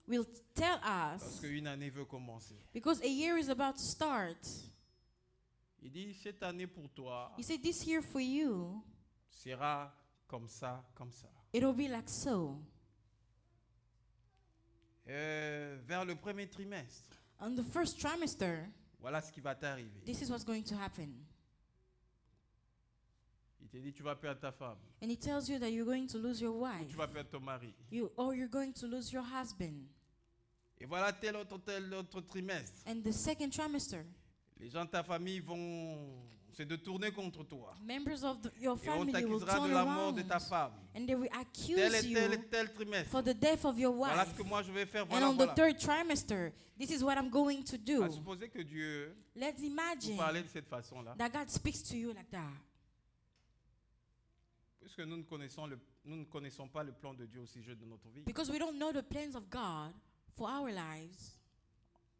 will tell parce us, qu'une année veut commencer. because a year is about to start. Il dit, cette année pour toi He said, this year for you, sera comme ça, comme ça. it'll be like so. Vers le premier trimestre, On the first trimester, voilà ce qui va t'arriver. this is what's going to happen. Il te dit, tu vas perdre ta femme, And he tells you that you're going to lose your ou wife, tu vas perdre ton mari. or you're going to lose your husband. Et voilà tel autre trimestre. And the second trimester, Les gens de ta famille vont se détourner contre toi. members of your Et on family will t'accusera turn de la mort de around ta femme. and they will Tel accuse et tel you et tel trimestre. for the death of your Voilà wife. ce que moi je vais faire. And Voilà, on the voilà. third trimester, this is what I'm going to do. À supposer que Dieu Let's vous imagine parlait de cette façon-là. that God speaks to you like that. Puisque nous ne connaissons pas le plan de Dieu au sujet de notre vie. Because we don't know the plans of God for our lives.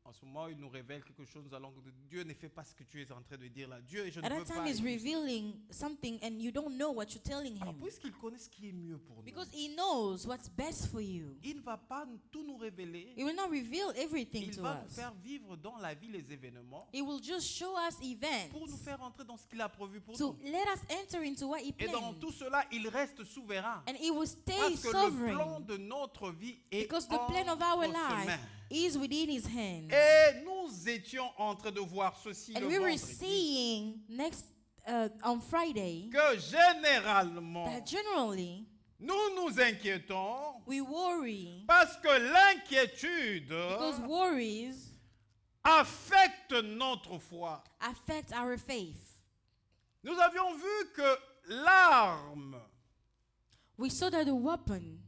En ce moment, il nous révèle quelque chose. Nous allons dire, Dieu ne fait pas ce que tu es en train de dire là. Dieu, je ne At veux that pas. time, He's revealing something and you don't know what you're telling Alors, Him. puisqu'il connaît ce qui est mieux pour nous, Because He knows what's best for you. il ne va pas tout nous révéler. He will not reveal everything Il to va nous us. faire vivre dans la vie les événements He will just show us pour nous events faire entrer dans ce qu'il a prévu pour to nous. let us enter into what He Et dans planned. tout cela, il reste souverain. And He will stay Parce que le plan sovereign. de notre vie est Because the plan of our entre ses life mains. is within His hands. Et nous étions en train de voir ceci And le we were vendredi, seeing on Friday que généralement, that generally nous nous inquiétons we worry parce que l'inquiétude because worries affecte notre foi. affect our faith. Nous avions vu que l'arme We saw that the weapon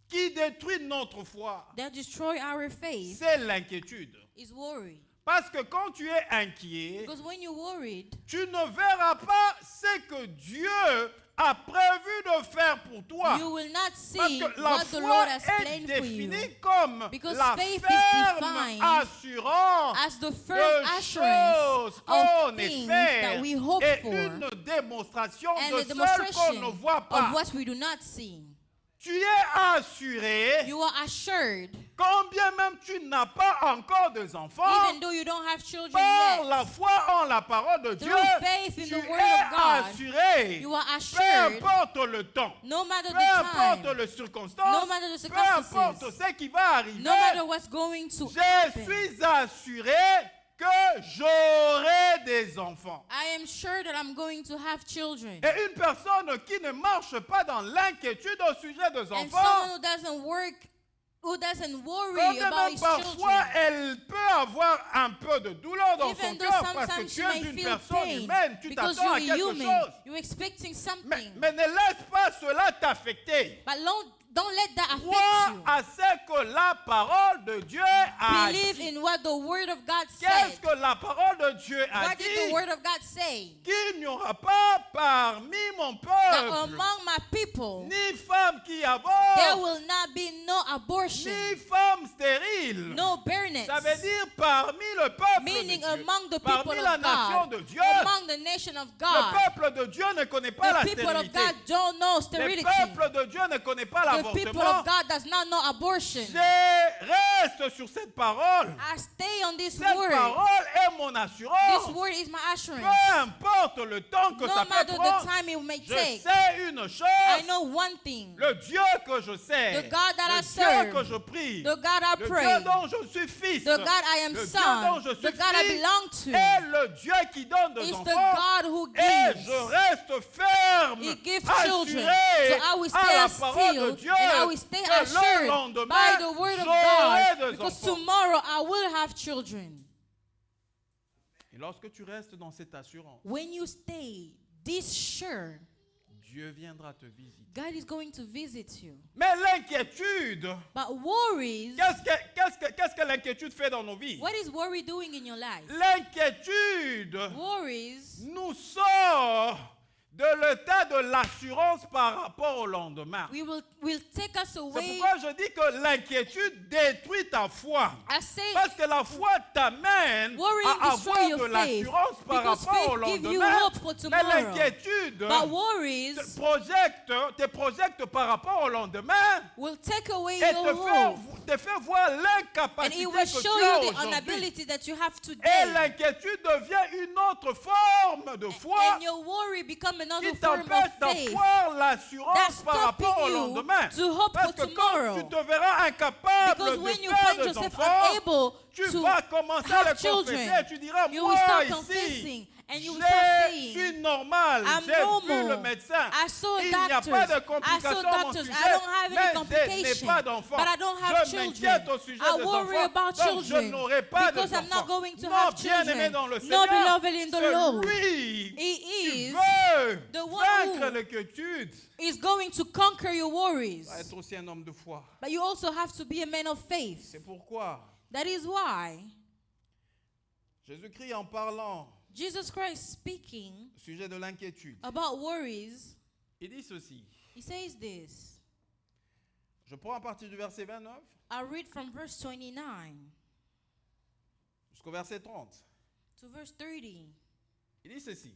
qui détruit notre foi, that destroy our faith c'est l'inquiétude. is worry. Parce que quand tu es inquiet, Because when you're worried, tu ne verras pas ce que Dieu a prévu de faire pour toi. you will not Parce see que la what the foi Lord has est planned for you. définie comme Because la faith is ferme defined assurance as the de firm assurance choses of qu'on things espère that we hope et for une démonstration and de the ce qu'on demonstration ne voit of pas. what we do not see. Tu es assuré, You are assured, quand bien même tu n'as pas encore des enfants, even though you don't have children par yet, la foi en la parole de Dieu, through faith in tu the word es of God, assuré. you are Peu assured, importe le temps, no matter peu the importe time, les circonstances, no matter the peu importe circumstances, ce qui va arriver, no matter what's going to je happen, suis assuré que j'aurai des enfants. I am sure that I'm going to have children. Et une personne qui ne marche pas dans l'inquiétude au sujet des And enfants, someone who doesn't worry quand about même his parfois children, elle peut avoir un peu de douleur dans son even though cœur parce que sometimes tu she es may une feel personne pain, humaine, tu because t'attends à you're quelque human, chose. you're expecting Mais something, ne laisse pas cela t'affecter. but don't let that Crois affect you. à ce que la parole de Dieu a Believe dit. in what the Word of God Qu'est-ce said. que la parole de Dieu a What did dit? the Word of God say? Qu'il n'y aura pas parmi mon That peuple among my people, ni femme qui there avorte, will not be no abortion, ni femme stérile. no barrenness. Ça veut dire parmi le peuple Meaning de Dieu, among the parmi people la of nation God, de Dieu. among the nation of Le God. peuple de Dieu ne connaît pas la The people of stérilité. God don't know Le sterility. peuple de Dieu ne connaît pas The people of l'avortement. God does not know abortion. Je reste sur cette parole. I stay on this Cette word. parole est mon This assurance. word is my assurance. Peu importe le temps que No ça matter peut the prendre, time it may je take, sais une I chose. know one thing. Le Dieu que je sais, The God that I le Dieu serve, que je prie, The God I le pray, Dieu dont je suis fils, the God I am le Dieu dont je son, suis the God I fils, belong est to, le Dieu qui donne des is enfants. the God who Et gives. je reste ferme, He gives children. assuré So I will à stay la still parole de Dieu and I will stay que le assured lendemain, by the word of j'aurai God, des because enfants. tomorrow I will have children. Et lorsque tu restes dans cette assurance, When you stay this sure, Dieu viendra te visiter. God is going to visit you. Mais l'inquiétude, But worries, qu'est-ce que l'inquiétude fait dans nos vies? what is worry doing in your life? L'inquiétude Worries nous sort de l'état de l'assurance par rapport au lendemain. will take us C'est away. pourquoi je dis que l'inquiétude détruit ta foi. I say Parce que la foi t'amène worrying à destroy avoir your de faith, l'assurance par because rapport au faith gives you lendemain. hope for Mais tomorrow. l'inquiétude But worries te projette par rapport au lendemain will take away et your hope, te fait voir and l'incapacité it que will tu show as you the aujourd'hui. inability that you have Et today. l'inquiétude devient une autre forme de foi And your worry become another qui form t'empêche of faith d'avoir l'assurance that's par rapport au stopping you lendemain. to hope Parce for que quand tomorrow. tu te verras incapable Because de when you faire find des yourself enfants, unable tu to vas commencer à have le children, confesser et tu diras, you will moi start ici, confessing and you will je start suis saying, normal, I'm j'ai vu normal. le médecin, I saw il n'y a doctors. pas de I saw complications à mon doctors. sujet, I don't have any mais je n'ai complication. pas d'enfants. But I don't have Je m'inquiète children. au sujet I des worry enfants, about donc je children n'aurai pas because I'm not d'enfants. going to Non, have bien-aimé children. dans le No, Seigneur, beloved in the Lord. celui He qui is veut the one vaincre who l'inquiétude is going to conquer your worries. va être aussi un homme de foi. But you also have to be a man of faith. C'est pourquoi That is why Jésus-Christ, en parlant Jesus Christ speaking au sujet de l'inquiétude, about worries, il dit ceci. he says this. Je prends à partir du verset 29 I'll read from verse 29 jusqu'au verset 30. to verse 30. Il dit ceci.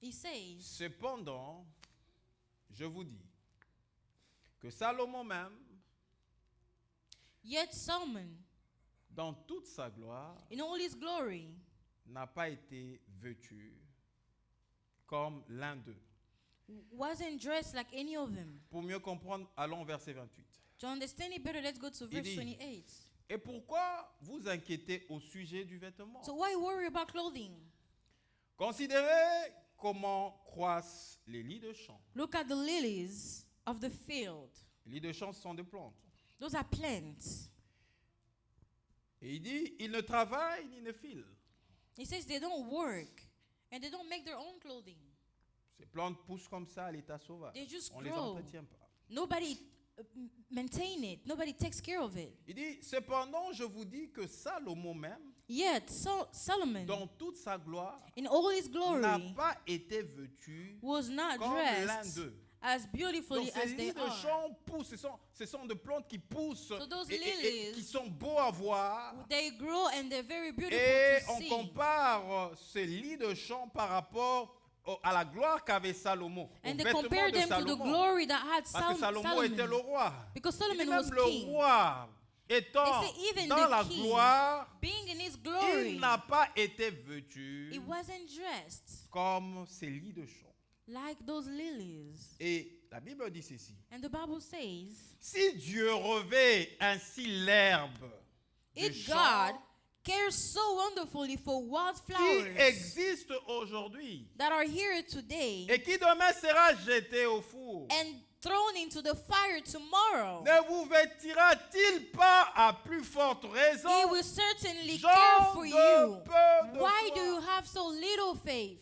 He says, Cependant, je vous dis que Salomon même, yet Solomon, dans toute sa gloire, in all his glory, n'a pas été vêtu comme l'un d'eux. wasn't dressed like any of them. Pour mieux comprendre, allons au verset 28. To understand it better, let's go to verse dit, 28. Et pourquoi vous inquiétez au sujet du vêtement? So why worry about clothing? Considérez comment croissent les lits de champ. Look at the lilies of the field. Les lits de champ sont des plantes. Those are plants. Et il dit, ils ne travaillent ni ne filent. He says they don't work and they don't make their own clothing. Ces plantes poussent comme ça à l'état sauvage. They just On ne les grow. entretient pas. Nobody maintain it. Nobody takes care of it. Il dit, cependant, je vous dis que Salomon même, Yet Solomon, dans toute sa gloire, in all his glory, n'a pas été vêtu was not comme l'un dressed d'eux. as beautifully Donc ces as they lits de are. champ poussent, ce sont des plantes qui poussent So those et lilies, qui sont beaux à voir. They grow and they're very beautiful Et to on see. compare ces lits de champ par rapport à la gloire qu'avait Salomon, aux And they vêtements compare de them to the Salomon. glory that had Parce que Salomon était le roi. Because Il dit Solomon même was le king. roi étant They say even dans the la king, gloire, being in his glory, il n'a pas été vêtu he wasn't dressed comme ces lits de champ. like those lilies. Et la Bible dit ceci. And the Bible says, Si Dieu revêt ainsi l'herbe des if champs God cares so wonderfully for qui wildflowers existe aujourd'hui that are here today et qui demain sera jeté au four, and thrown into the fire tomorrow, ne vous vêtira-t-il pas à plus forte raison, he will certainly gens care for de you. peu de Why foi? do you have so little faith?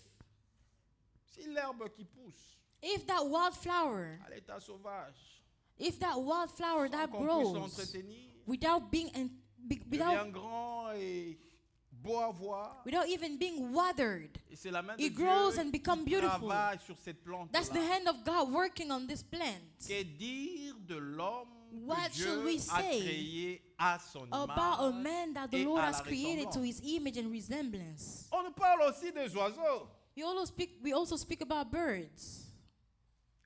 Si l'herbe qui pousse If that wildflower, à l'état sauvage, if that wildflower sans that qu'on puisse grows l'entretenir, without being without devient grand et beau à voir, without even being watered, et c'est la main de it Dieu grows and becomes qui beautiful. travaille sur cette plante. That's the hand of God working on this plant. Que dire de l'homme What que should Dieu we a say créé à son About a image man that the et Lord à has la created to ressemblance? his image and resemblance. On nous parle aussi des oiseaux. We also speak about birds.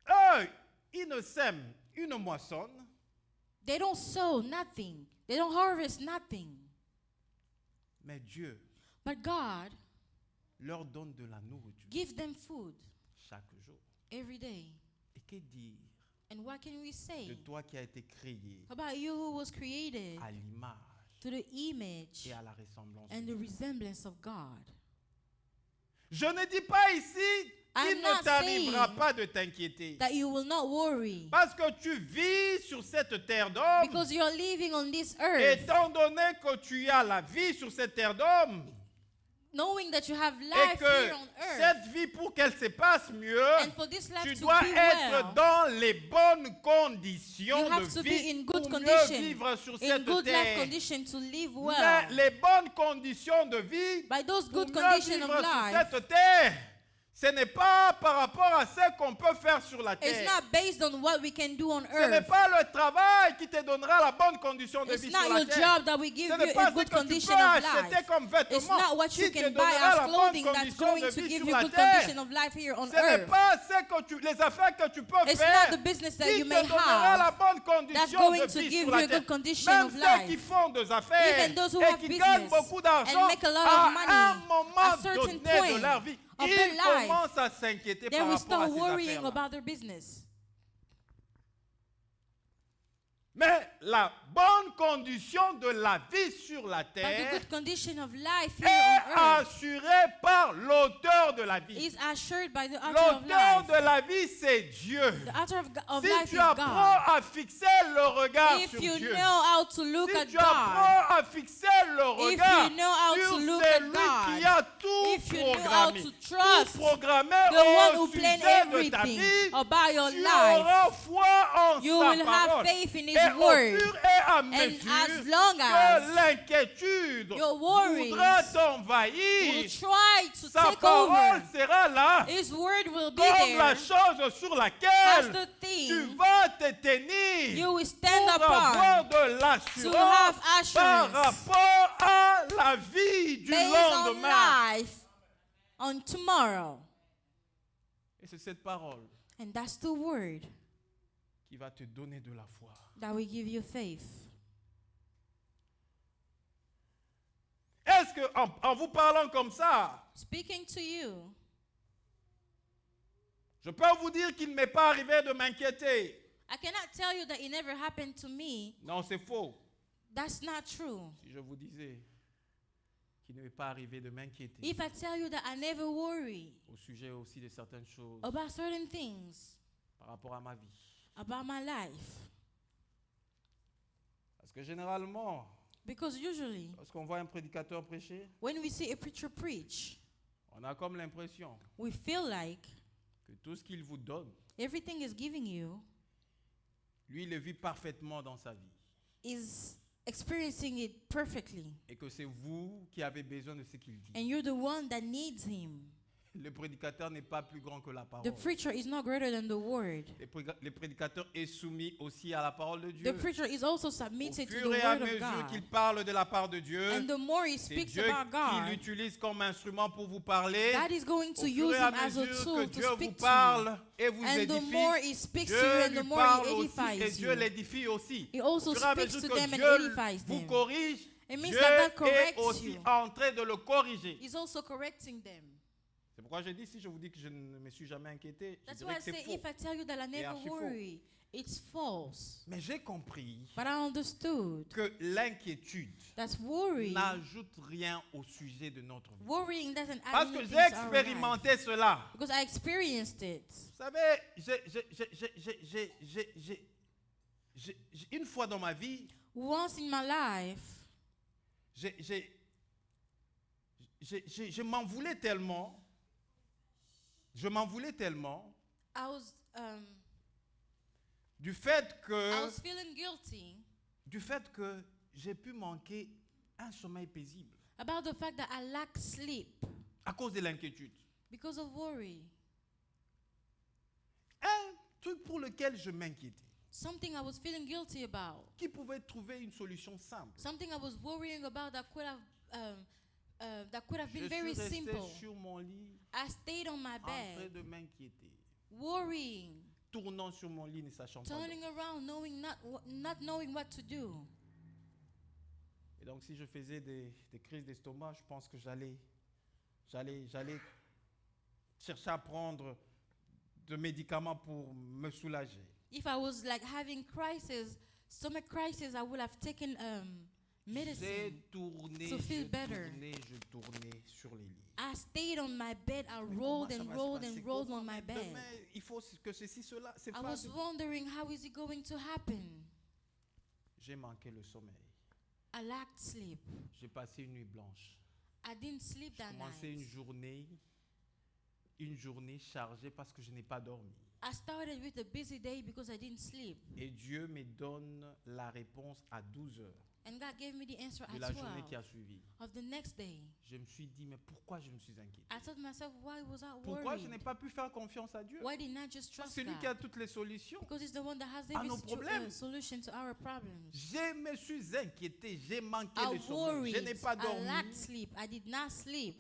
Eux, ils ne sèment une moissonne, They don't sow nothing. They don't harvest nothing. mais Dieu But God leur donne de la nourriture gives them food chaque jour. every day. Et que dire And what can we de say toi qui as été créé about you who was created à l'image to the image et à la ressemblance de and the Dieu? resemblance of God? Je ne dis pas ici qu'il I'm ne not t'arrivera saying pas de t'inquiéter. That you will not worry Parce que tu vis sur cette terre d'homme. because you're living on this earth, Étant donné que tu as la vie sur cette terre d'homme, knowing that you have et life que here on earth. cette vie, pour qu'elle se passe mieux, And for this life tu to dois be être well, dans les bonnes conditions you have de to be vie in pour good mieux condition, vivre sur in cette good life terre. condition to live Mais well. les bonnes conditions de vie By those pour good mieux conditions vivre of sur life, cette terre, Ce n'est pas par rapport à ce qu'on peut faire sur la It's terre. not based on what we can do on Ce n'est earth. pas le travail qui te donnera la bonne condition de It's vie not sur la your terre. job that will give Ce you n'est a pas ce good que tu condition peux of acheter life. comme It's vêtement not what qui you te can buy donnera as la bonne clothing that's condition going de to vie give sur you la good terre. condition of life here on Ce n'est earth. pas les affaires que tu peux It's faire not the business that qui you te may donnera la have bonne that's condition going de to vie give sur you la a terre. good condition Même of ceux life. qui font des affaires Even those who et have qui gagnent business beaucoup and d'argent, make a lot of à money, un at moment certain donné point de leur vie, of their ils life, commencent à s'inquiéter they par will rapport à start ces worrying affaires-là. about their business. Mais la bonne condition de la vie sur la But the terre good condition of life here est on earth assurée par l'auteur de la vie. is assured by the author of L'auteur life. de la vie, c'est Dieu. The author of Si life tu is apprends God. à fixer le regard If sur you Dieu, know how to look si at tu God, apprends à fixer le if regard you know how sur to look celui at God, qui a tout if you know how programmé, to tout trust programmé the one au who planned sujet de ta everything vie, about your tu life, auras foi en you sa will have parole. faith in His Et au word. fur et à And mesure as long que as l'inquiétude your worries voudra will t'envahir, try to sa take parole over, sera là His word will be comme la there chose sur as laquelle the tu thing vas te tenir you will stand pour avoir upon de to l'assurance have par assurance rapport à la vie du based on lendemain. life on tomorrow. Et c'est cette parole And that's the word qui va te donner de la foi. that will give you faith. Est-ce que en vous parlant comme ça, Speaking to you, je peux vous dire qu'il ne m'est pas arrivé de m'inquiéter? I cannot tell you that it never happened to me. Non, c'est faux. That's not true. Si je vous disais qu'il ne m'est pas arrivé de m'inquiéter If I tell you that I never worry au sujet aussi de certaines choses about certain things par rapport à ma vie. about my life, Parce que généralement, because usually lorsqu'on voit un prédicateur prêcher, when we see a preacher preach, on a comme l'impression we feel like que tout ce qu'il vous donne, everything is giving you lui, il le vit parfaitement dans sa vie. is experiencing it perfectly, Et que c'est vous qui avez besoin de ce qu'il dit. and you're the one that needs him. Le prédicateur n'est pas plus grand que la The parole. preacher is not greater than the word. Le prédicateur est soumis aussi à la parole de The Dieu. preacher is also Au submitted to the fur et à word of mesure qu'il God. parle de la part de Dieu, And the more he c'est speaks Dieu about qui God, l'utilise comme instrument pour vous parler. God is going Au to fur use et à him as a mesure que tool to Dieu vous speak to you. parle et vous And the more édifie, he speaks to Dieu you and the lui more parle he aussi et edifies Dieu you. l'édifie aussi. He Au also fur et à speaks mesure to que them and Dieu edifies vous them. corrige, It means Dieu that God est corrects aussi you. en train de le corriger. He's also correcting them. C'est pourquoi je dis, si je vous dis que je ne me suis jamais inquiété, je That's dirais why I que c'est say faux. if I tell you that I never archi faux. worry, it's false. Mais j'ai compris But I understood que l'inquiétude that worry, n'ajoute rien au sujet de notre vie. worrying doesn't add Parce que anything j'ai to our life. expérimenté cela. Because I experienced it. Vous savez, une fois dans ma vie, Once in my life, je m'en voulais tellement. Je m'en voulais tellement I was du fait feeling guilty que j'ai pu manquer un sommeil paisible about the fact that I lacked sleep à cause de l'inquiétude. because of worry. Un truc pour lequel je m'inquiétais, Something I was feeling guilty about. qui pouvait trouver une solution simple. Something I was worrying about that could have Je been suis very resté simple. sur mon lit I stayed on my en train bed, de m'inquiéter, worrying, tournant sur mon lit ne sachant pas turning dormir. around, not knowing what to do. Et donc si je faisais des crises d'estomac, je pense que j'allais chercher à prendre de médicaments pour me soulager. If I was like having stomach crisis, I would have taken J'ai medicine. tourné, to feel better. je tournais sur les lits. I stayed on my bed. I Mais rolled comment ça and va se rolled passer? and rolled Comment? on my Mais bed. demain, il faut que ceci, cela, c'est I pas. was wondering how is it going to happen. J'ai manqué le sommeil. I lacked sleep. J'ai passé une nuit blanche. I didn't sleep J'ai that commencé night. une journée chargée parce que je n'ai pas dormi. I started with a busy day because I didn't sleep. Et Dieu me donne la réponse à 12 heures. And God gave me the answer de at la journée 12 qui a suivi. of the next day. Je me suis dit, mais pourquoi je me suis inquiété? I told myself, why was I Pourquoi je n'ai worried? pas pu faire confiance à Dieu? Why didn't I just trust C'est lui qui a God? toutes les solutions. Because He's the one that has À every nos problèmes. solution to our problems. Je me suis inquiété, j'ai manqué I le sommeil, je n'ai worried. pas I dormi. lacked sleep. I did not sleep.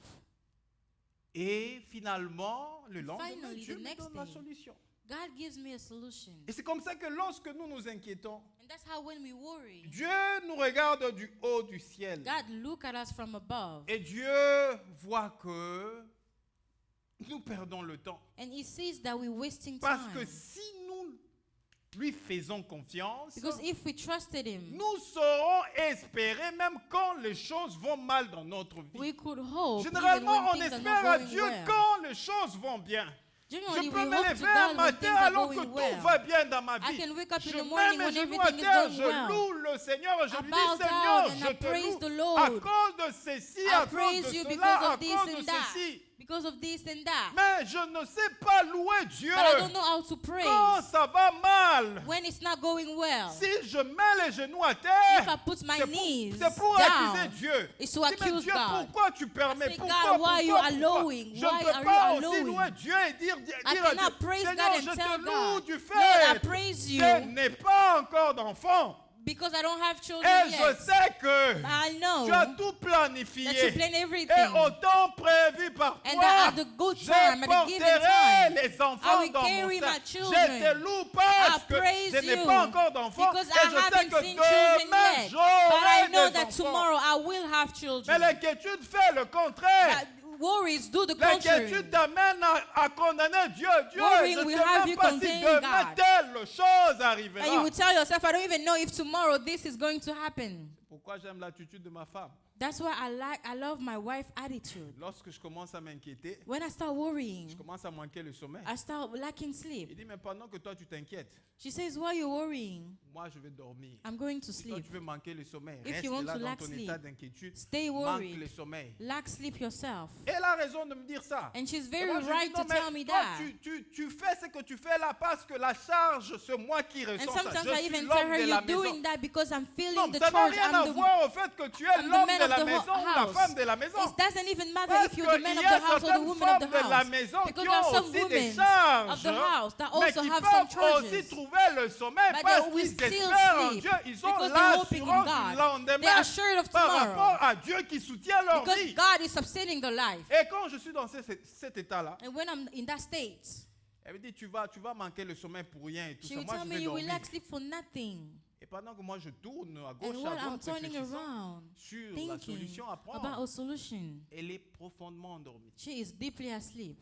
Et finalement, le lendemain, Finally, Dieu the me next donne la day, solution. God gives me a solution. Et c'est comme ça que lorsque nous nous inquiétons, And that's how when we worry, Dieu nous regarde du haut du ciel. God look at us from above. Et Dieu voit que nous perdons le temps. And He sees that we're wasting Parce que time. si nous lui faisons confiance, Because if we trusted Him, nous saurons espérer même quand les choses vont mal dans notre vie. we could hope even Généralement, on when things are espère not à going Dieu well. quand les choses vont bien. Generally, Je we peux me hope to lever un God when matin things are alors que going tout well. va bien dans ma I vie. can wake up in Je the mets morning mes when genoux everything à is terre, going je well. loue le Seigneur et je I lui bow dis, down Seigneur, and I je te praise the loue Lord. à cause de ceci, I à cause praise de you cela, because à of this cause de and that. ceci. Because of this and that. Mais je ne sais pas louer Dieu But I don't know how to praise quand ça va mal. when it's not going well. Si je mets les genoux à If I terre, put my knees c'est pour accuser down, Dieu. it's to Je dis, mais accuse Dieu, God. pourquoi tu permets? I say, Pourquoi, God, why are you pourquoi? allowing? Je Why ne peux are you pas aussi allowing? louer Dieu et dire I à Dieu, cannot praise Seigneur, God je and te tell loue God, du Lord, I fait. praise you Je n'ai pas encore d'enfant. because I don't have children Et je yet. sais que I know tu as tout that planifié. you plan Et everything. au temps prévu par And toi, that at the good je time, at the given porterai time, les I enfants will dans mon carry sein. my Je children. te loue parce I que praise je n'ai you pas encore d'enfants. because Et I je sais haven't que seen children demain, yet. But I j'aurai know des that enfants. tomorrow I will have Mais children. l'inquiétude fait le contraire. That worries do the contrary. L'inquiétude t'amène à condamner Dieu. Dieu, Worrying je ne will sais have même you pas si condemn demain God. telle chose And you arrivera. will tell yourself, I don't even know if tomorrow this is going to happen. Pourquoi j'aime l'attitude de ma femme? That's why I love my wife's attitude. Lorsque je commence à m'inquiéter, When I start je worrying, commence à manquer le sommeil. I start lacking Il sleep. dit, mais pendant que toi tu t'inquiètes, She says, why are you worrying? moi je vais dormir. I'm going to Si toi sleep. tu veux manquer le sommeil, If reste you want là to dans lack ton sleep, état d'inquiétude, Stay manque worried. le sommeil. Lack sleep yourself. Et elle a raison de me dire ça. And she's Et very moi, je dis, right non, to mais tell me toi, that. tu fais ce que tu fais là parce que la charge, c'est moi qui And ressens ça. sometimes Je I suis even tell l'homme her, de la you're maison. doing that because I'm Non, feeling the ça n'a charge. rien à voir au fait que tu es I'm the l'homme man de of la the maison ou la house. femme de la maison. It doesn't even matter Parce if you're the man qu'il of y a the house or the certaines woman of the femmes de la house. maison Because qui there are ont some aussi des women charges, of the house that mais also qui have some peuvent aussi charges. trouver le sommeil But parce they will qu'ils still espèrent en sleep Dieu. Ils ont because they're hoping in l'assurance God. du They are lendemain assured of par tomorrow. rapport à Dieu qui soutient leur Because vie. God is sustaining their life. Et quand je suis dans cet état-là, And when I'm in that state, elle me dit, tu vas manquer le sommeil pour rien et tout she ça. will Moi, tell je me vais you will dormir. lack sleep for nothing. Et pendant que moi, je tourne à And gauche, while à I'm droite, turning réfléchissant around, sur la thinking solution à about prendre, a solution, elle est profondément endormie. she is deeply asleep.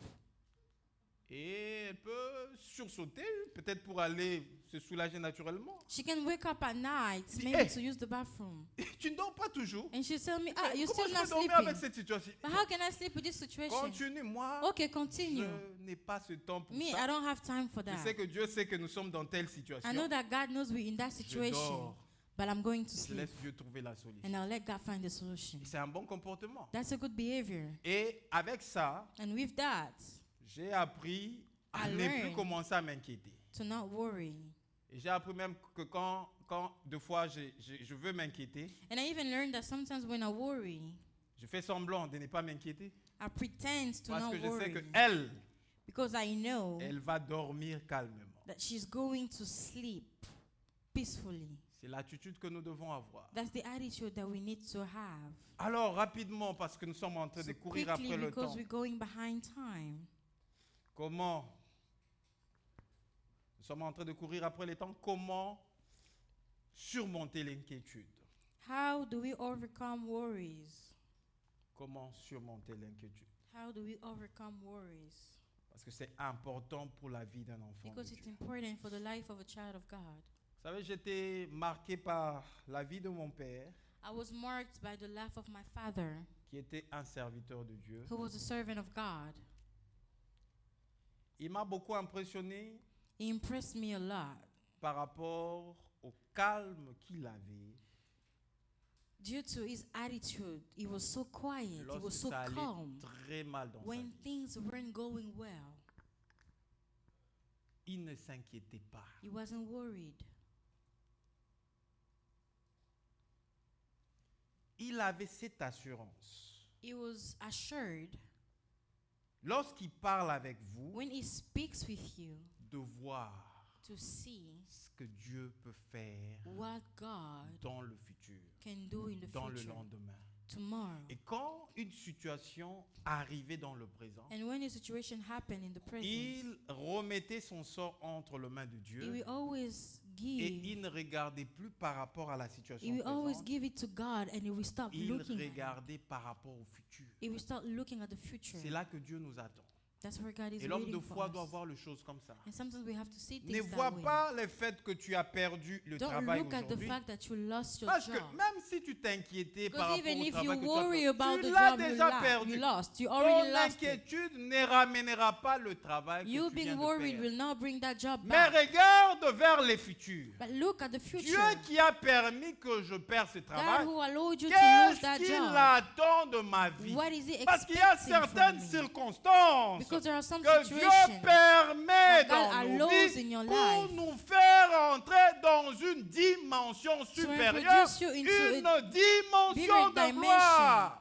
Et elle peut sursauter, peut-être pour aller se soulager naturellement. She can wake up at night, Dis, maybe hey. to use the bathroom. Tu ne dors pas toujours. And she'll tell me, you're Comment still je not peux dormir sleeping. avec cette situation? But how can I sleep with this situation? Continue, moi, Okay, continue. je n'ai pas ce temps pour Me, I ça. don't have time for Je that. sais que Dieu sait que nous sommes dans telle situation. I know that God knows we're in that Je situation, dors. but I'm going to Je sleep. laisse Dieu trouver la solution. And I'll let God find the solution. Et c'est un bon comportement. That's a good behavior. Et avec ça, And with that, j'ai appris à I ne plus learned. commencer à m'inquiéter. to not worry. Et j'ai appris même que quand deux fois je veux m'inquiéter, And I even learned that sometimes when I worry, je fais semblant de ne pas m'inquiéter. I pretend to Parce not que je sais worry. qu'elle, Because I know elle va dormir calmement. that she's going to sleep peacefully. C'est l'attitude que nous devons avoir. That's the attitude that we need to have. Alors, rapidement, parce que nous sommes en train So de courir quickly, après le because temps. we're going behind time. Comment nous sommes en train de courir après le temps. Comment surmonter l'inquiétude? How do we overcome worries? Comment surmonter l'inquiétude? How do we overcome worries? Parce que c'est important pour la vie d'un enfant de Because it's Dieu. important for the life of a child of God. Vous savez, j'étais marqué par la vie de mon père, I was marked by the life of my father, qui était un serviteur de Dieu. who was a servant of God. Il m'a beaucoup impressionné He impressed me a lot par rapport au calme qu'il avait due to his attitude. He was so quiet, he was lorsque so ça allait calm très mal dans sa when vie. things weren't going well. Il ne s'inquiétait pas. He wasn't worried. il avait cette assurance. He was assured Lorsqu'il parle avec vous, when he speaks with you de voir to see ce que Dieu peut faire what God dans le futur, can do in the dans le future, lendemain. tomorrow. Et quand une situation arrivait dans le présent, And when a situation happened in the present, il remettait son sort entre les mains de he Dieu will always et give. il ne regardait plus par rapport à la situation He will always présente, give it to God, and he will stop il looking. regardait par rapport au futur. He will start looking at the future. C'est là que Dieu nous attend. That's where God is Et l'homme de waiting for foi doit us. voir les choses comme ça. And sometimes we have to see Ne things vois that way. pas le fait que tu as perdu le Don't travail look at the aujourd'hui. fact that you lost your Parce que job. même si tu t'inquiétais par Because rapport even au if travail you que tu as worry perdu, about the tu l'as job déjà perdu. you lost, you already Ton lost it. inquiétude ne ramènera pas le travail que You tu viens being de worried perdre. will not bring that job Mais back. regarde vers les futurs. But look at the Dieu future. qui a permis que je perde ce God travail, who allowed you to lose that qu'est-ce qu'il job. attend de ma vie? What is he Parce qu'il y a expecting from certaines me? circonstances Because there are some que Dieu situations permet that God dans nos allows vies in your pour life nous faire entrer dans une dimension supérieure, introduce you into une dimension bigger de gloire.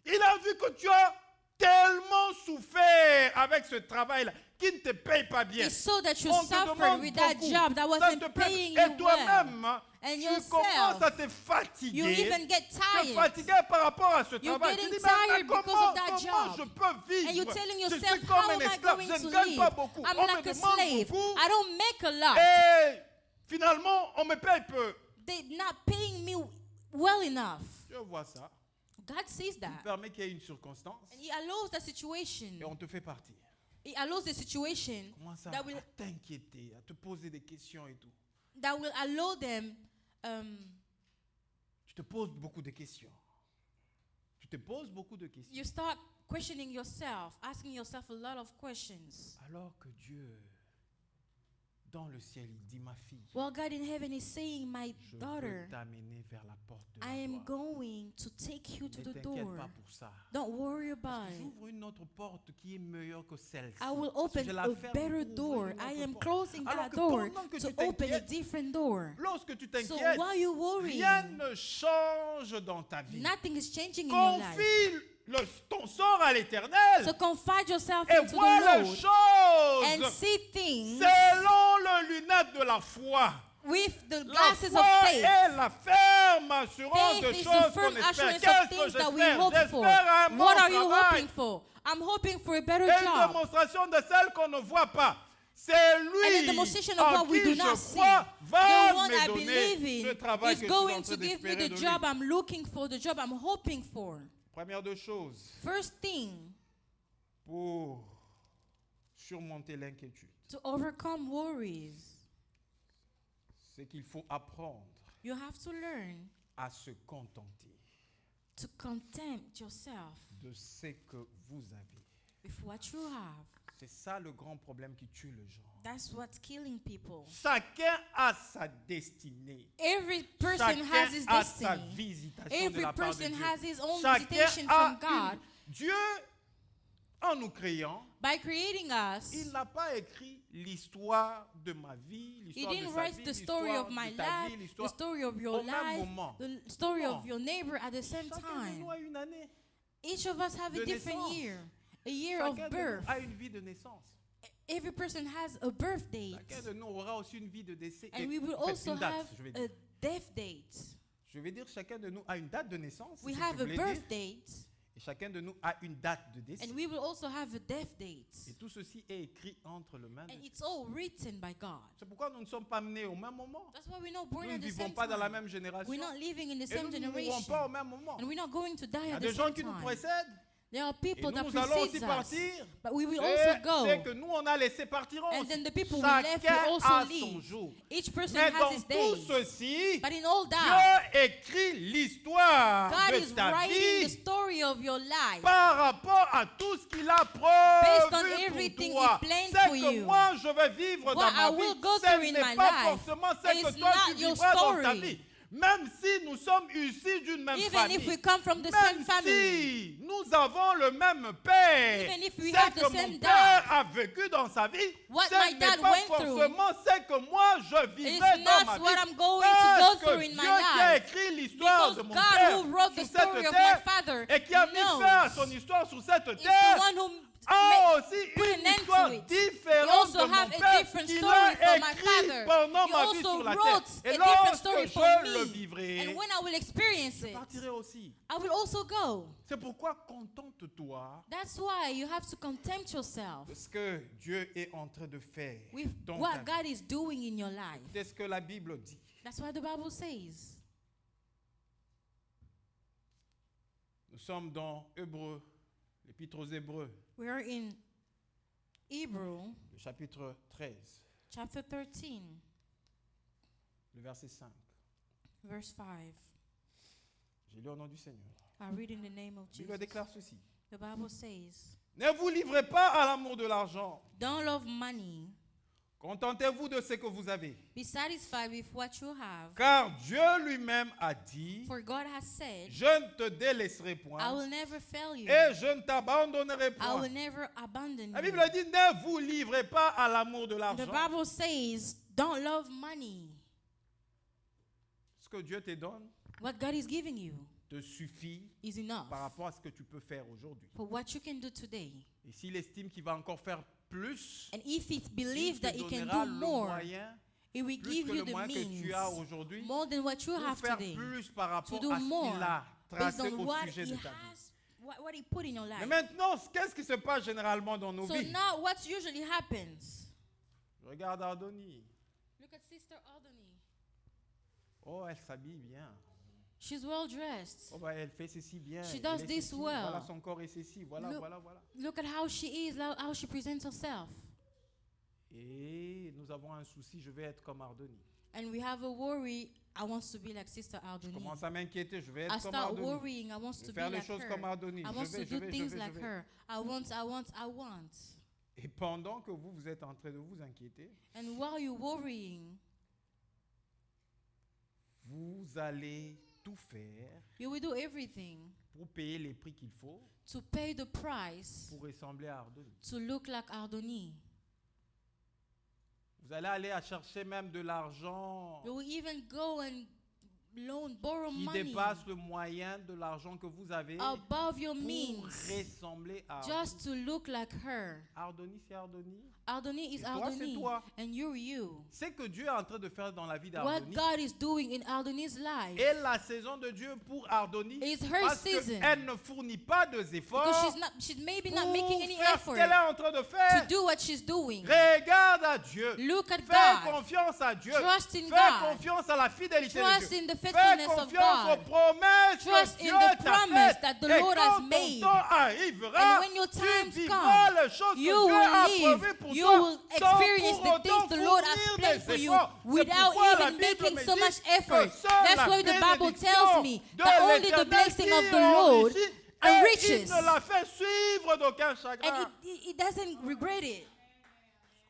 Il a vu que tu as tellement souffert avec ce travail-là qui ne te paye pas bien. He saw that you On te suffered demande with that beaucoup. job that Ça wasn't te paye. paying Et you well. toi-même, And tu yourself, commences à te You fatiguer. even get Te tired. fatiguer par rapport à ce You're travail. Tu getting dis, mais tired because comment, of that comment job. je peux vivre? And you're telling Je yourself, suis comme how un am I esclave, going je to ne gagne pas live? beaucoup. I'm On me like a demande slave. beaucoup. I don't make a lot. Et finalement, on me paye peu. They're not paying me well enough. Dieu voit ça. God sees Il that. permet qu'il y ait une circonstance And He allows the situation. et on te fait partir. He allows the situation Commence à that will t'inquiéter, à te poser des questions et tout. allow them. Tu te poses beaucoup de questions. Tu te poses beaucoup de questions. You start questioning yourself, asking yourself a lot of questions. Alors que Dieu, dans le ciel, il dit, ma fille, Well, God in heaven is saying, my je daughter, veux t'amener vers la porte de I la am gloire. going to take you to Ne the t'inquiète door. pas pour ça. Don't worry about it. J'ouvre une autre porte qui est meilleure que celle-ci. I will Parce que open je la a ferme better pour door. ouvrir une I autre am porte. closing Alors that que door pendant que to tu open a t'inquiètes, different door. lorsque tu So t'inquiètes, while you worry, rien ne change dans ta vie. nothing is changing in your life. Confie ton sort à l'Éternel So confide yourself et into vois the les Lord and choses see things selon les lunettes de la foi. with the La glasses foi of faith. est la ferme assurance Faith de is the choses firm qu'on espère. assurance of Qu'est-ce que things that we j'espère? hope for. J'espère un bon What are you travail hoping for? I'm hoping for a better et une job. démonstration de celle qu'on ne voit pas. C'est And lui the demonstration of en what we qui do not je see. crois va The one I me donner believe ce in travail is que je suis en going train to give me d'espérer the de job lui. I'm looking for, the job I'm hoping for. Première deux choses First thing, pour surmonter l'inquiétude, to overcome worries, c'est qu'il faut apprendre you have to learn à se contenter to content yourself de ce que vous avez. with what you have. C'est ça le grand problème qui tue le genre. That's what's killing people. Chacun a sa destinée. Every person Chacun has his a sa destiny. visitation de Every la part de person Dieu. has his own Chacun visitation a from God. Dieu, en nous créant, By creating us, il n'a pas écrit l'histoire de ma vie, He l'histoire de didn't sa write vie, the story l'histoire of my de ta vie, life, the l'histoire story of your au même life, moment. the story Non. of your neighbor at the same Chacun de time. nous a une année. Each of us have de a different naissance. year, a year Chacun of de nous birth. a une vie de naissance. Every person has a birth date, Chacun de nous aura aussi une vie de décès. and Et we will en fait, also une date, have je vais a dire. death date. Je vais dire chacun de nous a une date de naissance. We c'est ce have que a je voulais birth dire. date, Et chacun de nous a une date de décès. and we will also have a death Et date. tout ceci est écrit entre les mains de And Dieu. it's all written by God. C'est pourquoi nous ne sommes pas nés au même moment. That's why we're not Nous born ne at the vivons same pas dans la time. même génération. We're not living in the Et same nous ne mourrons generation. pas au même moment. And we're not going to die Il y a at des the gens same qui nous time. précèdent. There are Et people nous, that nous allons aussi precede us, partir. but we will Et also go. c'est que nous, on a laissé partir. And then the people we left will Chacun also a son leave. jour. Each person Mais has dans his tout days. ceci, But in all that, Dieu écrit l'histoire God de is ta writing the vie story of your life. par rapport à tout ce qu'il a Based on prévu everything pour toi. He planned C'est for que you. moi, je vais vivre What dans ma I will vie. go Ce through in n'est my pas life forcément ce is que toi, tu not your vivras dans ta story. vie. même si nous sommes issus d'une même Even if we famille, come from the same même family, si nous avons le même père, even if we ce have the que mon same père dad, a vécu dans sa vie, what ce my n'est dad pas went through forcément ce que moi je it's vivrai dans ma not vie. what I'm going to Parce go que through in Dieu my qui a life. écrit l'histoire Because de mon God père who wrote the sur cette story of my terre father et qui a mis fin à son knows histoire sur cette is the terre one who a aussi put an une end histoire to it. différente He also de mon have a père different qu'il story a for my écrit father. pendant He ma vie also sur la terre. wrote Et a different story lorsque for je le me. vivrai, And when I will experience je it, partirai aussi. I will also go. C'est pourquoi contente-toi That's why you have to content yourself de ce que Dieu est en train de faire with dans ta what vie. God is doing in your life. C'est ce que la Bible dit. That's what the Bible says. Nous sommes dans Hébreux, l'épître aux Hébreux, We are in Hebrew le chapitre 13, chapter 13, le verset 5. verse 5. J'ai lu au nom du Seigneur. I read in the name of La Bible Jesus. déclare ceci. The Bible says, Ne vous livrez pas à l'amour de l'argent. don't love money. Contentez-vous de ce que vous avez. Be satisfied with what you have. Car Dieu lui-même a dit, For God has said, je ne te délaisserai I point will never fail you. et je ne t'abandonnerai I point. will never abandon La you. Bible dit, ne vous livrez pas à l'amour de The l'argent. Bible says, don't love money. Ce que Dieu te donne What God is giving you te suffit is enough par rapport à ce que tu peux faire aujourd'hui. for what you can do today. Et s'il estime qu'il va encore faire plus, And if it il believes te that it can donnera do le more, moyen, it will plus give que you le the moyen que means tu as aujourd'hui, more than what you pour have faire today plus par rapport do à ce more qu'il a based tracé on au what sujet he de ta vie. has, what he put in your Mais life. maintenant, qu'est-ce qui se passe généralement dans nos So vies? now what usually happens? Je regarde Ardoni. Look at Sister Aldony. Oh, elle s'habille bien. She's well dressed. Oh, bah, elle fait ceci bien. She elle does est this ceci, well. Voilà, son corps est ceci. Voilà, Look- voilà, voilà. Look at how she is, how she presents herself. Et nous avons un souci, je vais être comme Ardoni. And we have a worry. I want to be like Sister Je Aldony. commence à m'inquiéter, je vais I être comme start Ardoni. worrying. I want Je to vais be faire les like choses her. comme Ardoni. I want Je to vais, do je vais, things je like vais. her. I want. Et pendant que vous êtes en train de vous inquiéter, And while you're worrying, vous allez tout faire you will do everything pour payer les prix qu'il faut to pay the price pour ressembler à Ardoni. to look like Aldony. Vous allez aller à chercher même de l'argent You will even go and borrow qui money dépasse le moyen de l'argent que vous avez above your pour means ressembler à just to look like her. Ardoni. C'est Ardoni. Aldony is Et toi, c'est Aldony, toi. and you're you. C'est que Dieu est en train de faire dans la vie What d'Ardoni. God is doing in Aldony's life Et la saison de Dieu pour Ardoni, is her parce season. qu'elle ne fournit pas des efforts because she's maybe not making any pour faire ce effort qu'elle est en train de to faire. do what she's doing. Regarde à Dieu. Look at Fais God. confiance à Dieu. Trust in Fais God. confiance à la fidélité Trust de Dieu. in the Fais faithfulness of confiance aux God. promesses Trust que in Dieu the t'a promise faites. that the Et Lord quand has ton made. temps arrivera, And when your tu times vivras come, les choses you que Dieu a will prévues pour live. You toi will sans experience pour the things autant the Lord has fournir planned des for you efforts. C'est without pourquoi la even Bible making me so dit much que effort. seule That's la why the Bible bénédiction tells me de that only the l'Éternel blessing qui of the Lord enrichit, et enriches. il ne la fait suivre d'aucun And chagrin. it doesn't regret it.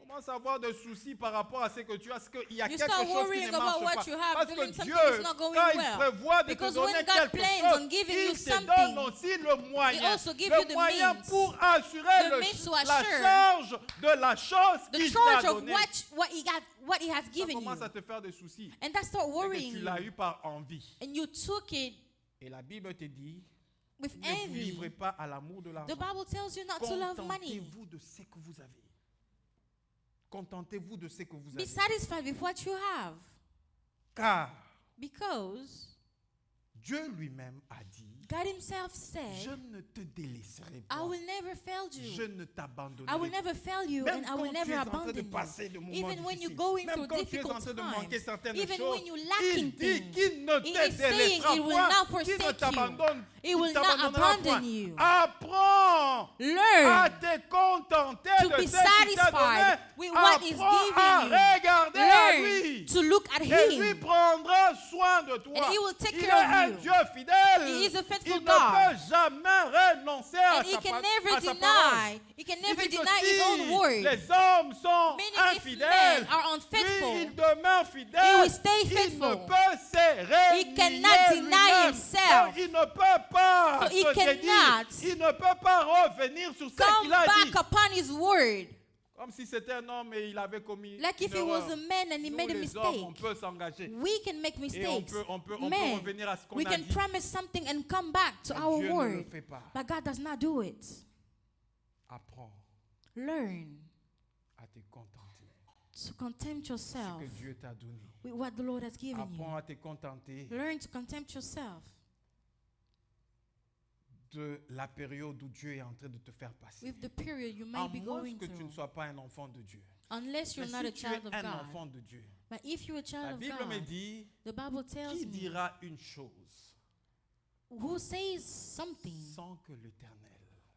Commence à avoir des soucis par rapport à ce que tu as, parce qu'il y a You quelque start chose qui worrying ne about marche what pas. you have, Parce feeling que something Dieu, is not going quand il well. prévoit de te Because donner when God quelque plans chose, on giving il you te something, donne aussi le moyen, also gives you the moyen means. pour assurer The means to la assure charge de la chose the qu'il charge t'a of donnée. what he has Ça given you. commence à te faire des soucis. And that start Et que worrying tu you. l'as eu par envie. And you took it Et la Bible te dit, with ne vous envy. livrez pas à l'amour de The l'argent. Bible tells you not to love money. Contentez-vous de ce que vous avez. Contentez-vous de ce que vous Be avez. satisfied with what you have. Car Because Dieu lui-même a dit, God himself je said, ne te délaisserai I pas. will never fail Je you. ne I t'abandonnerai will pas. never fail you Même and I quand will tu es never en train de abandon you. passer de moments Even when you're difficiles, going même through quand tu es en difficult train de manquer times, certaines even choses, when you're il lacking dit things, qu'il ne He te is saying délaissera He will point, not qu'il ne forsake you. t'abandonne, He will il not t'abandonnera abandon point. you. Apprends Apprends à Learn te contenter to de be ce qu'il t'a donné. satisfied with what is Apprends à given you. regarder à lui. Learn to look at Et lui Him. prendra soin de toi. And he will take Il est care of un you. Dieu fidèle. He is a faithful Il ne God. peut jamais renoncer à And He sa, can à never sa parole. deny. He can Il never dit que deny His own si word. les hommes sont Meaning if infidèles, men are lui, unfaithful, il demeure he fidèle. will stay Il ne faithful. peut se renier cannot deny lui-même. himself. Donc, il ne peut pas So he se dédire. cannot Il ne peut pas revenir sur ce come qu'il a dit. back upon His word. Comme si c'était un homme et il avait commis Like if une he was erreur. a man and he Nous, made a les hommes, on mistake. peut s'engager. We can make Et mistakes. on peut Men, revenir à ce qu'on we a can dit. promise something and come back to Mais our Dieu ne le word. fait pas. But God does not do it. Apprends Learn à te contenter to contempt de yourself ce que Dieu t'a donné. with what the Lord has given Apprends you. à te contenter Learn to contempt yourself de la période où Dieu est en train de te faire passer. with the period you À may be moins going que tu ne through. sois pas un enfant de Dieu. Unless you're Mais not si a tu es child of un God. enfant de Dieu, But if you're a la child of Bible me God, dit, the Bible tells qui me, dira une chose who says something sans que l'Éternel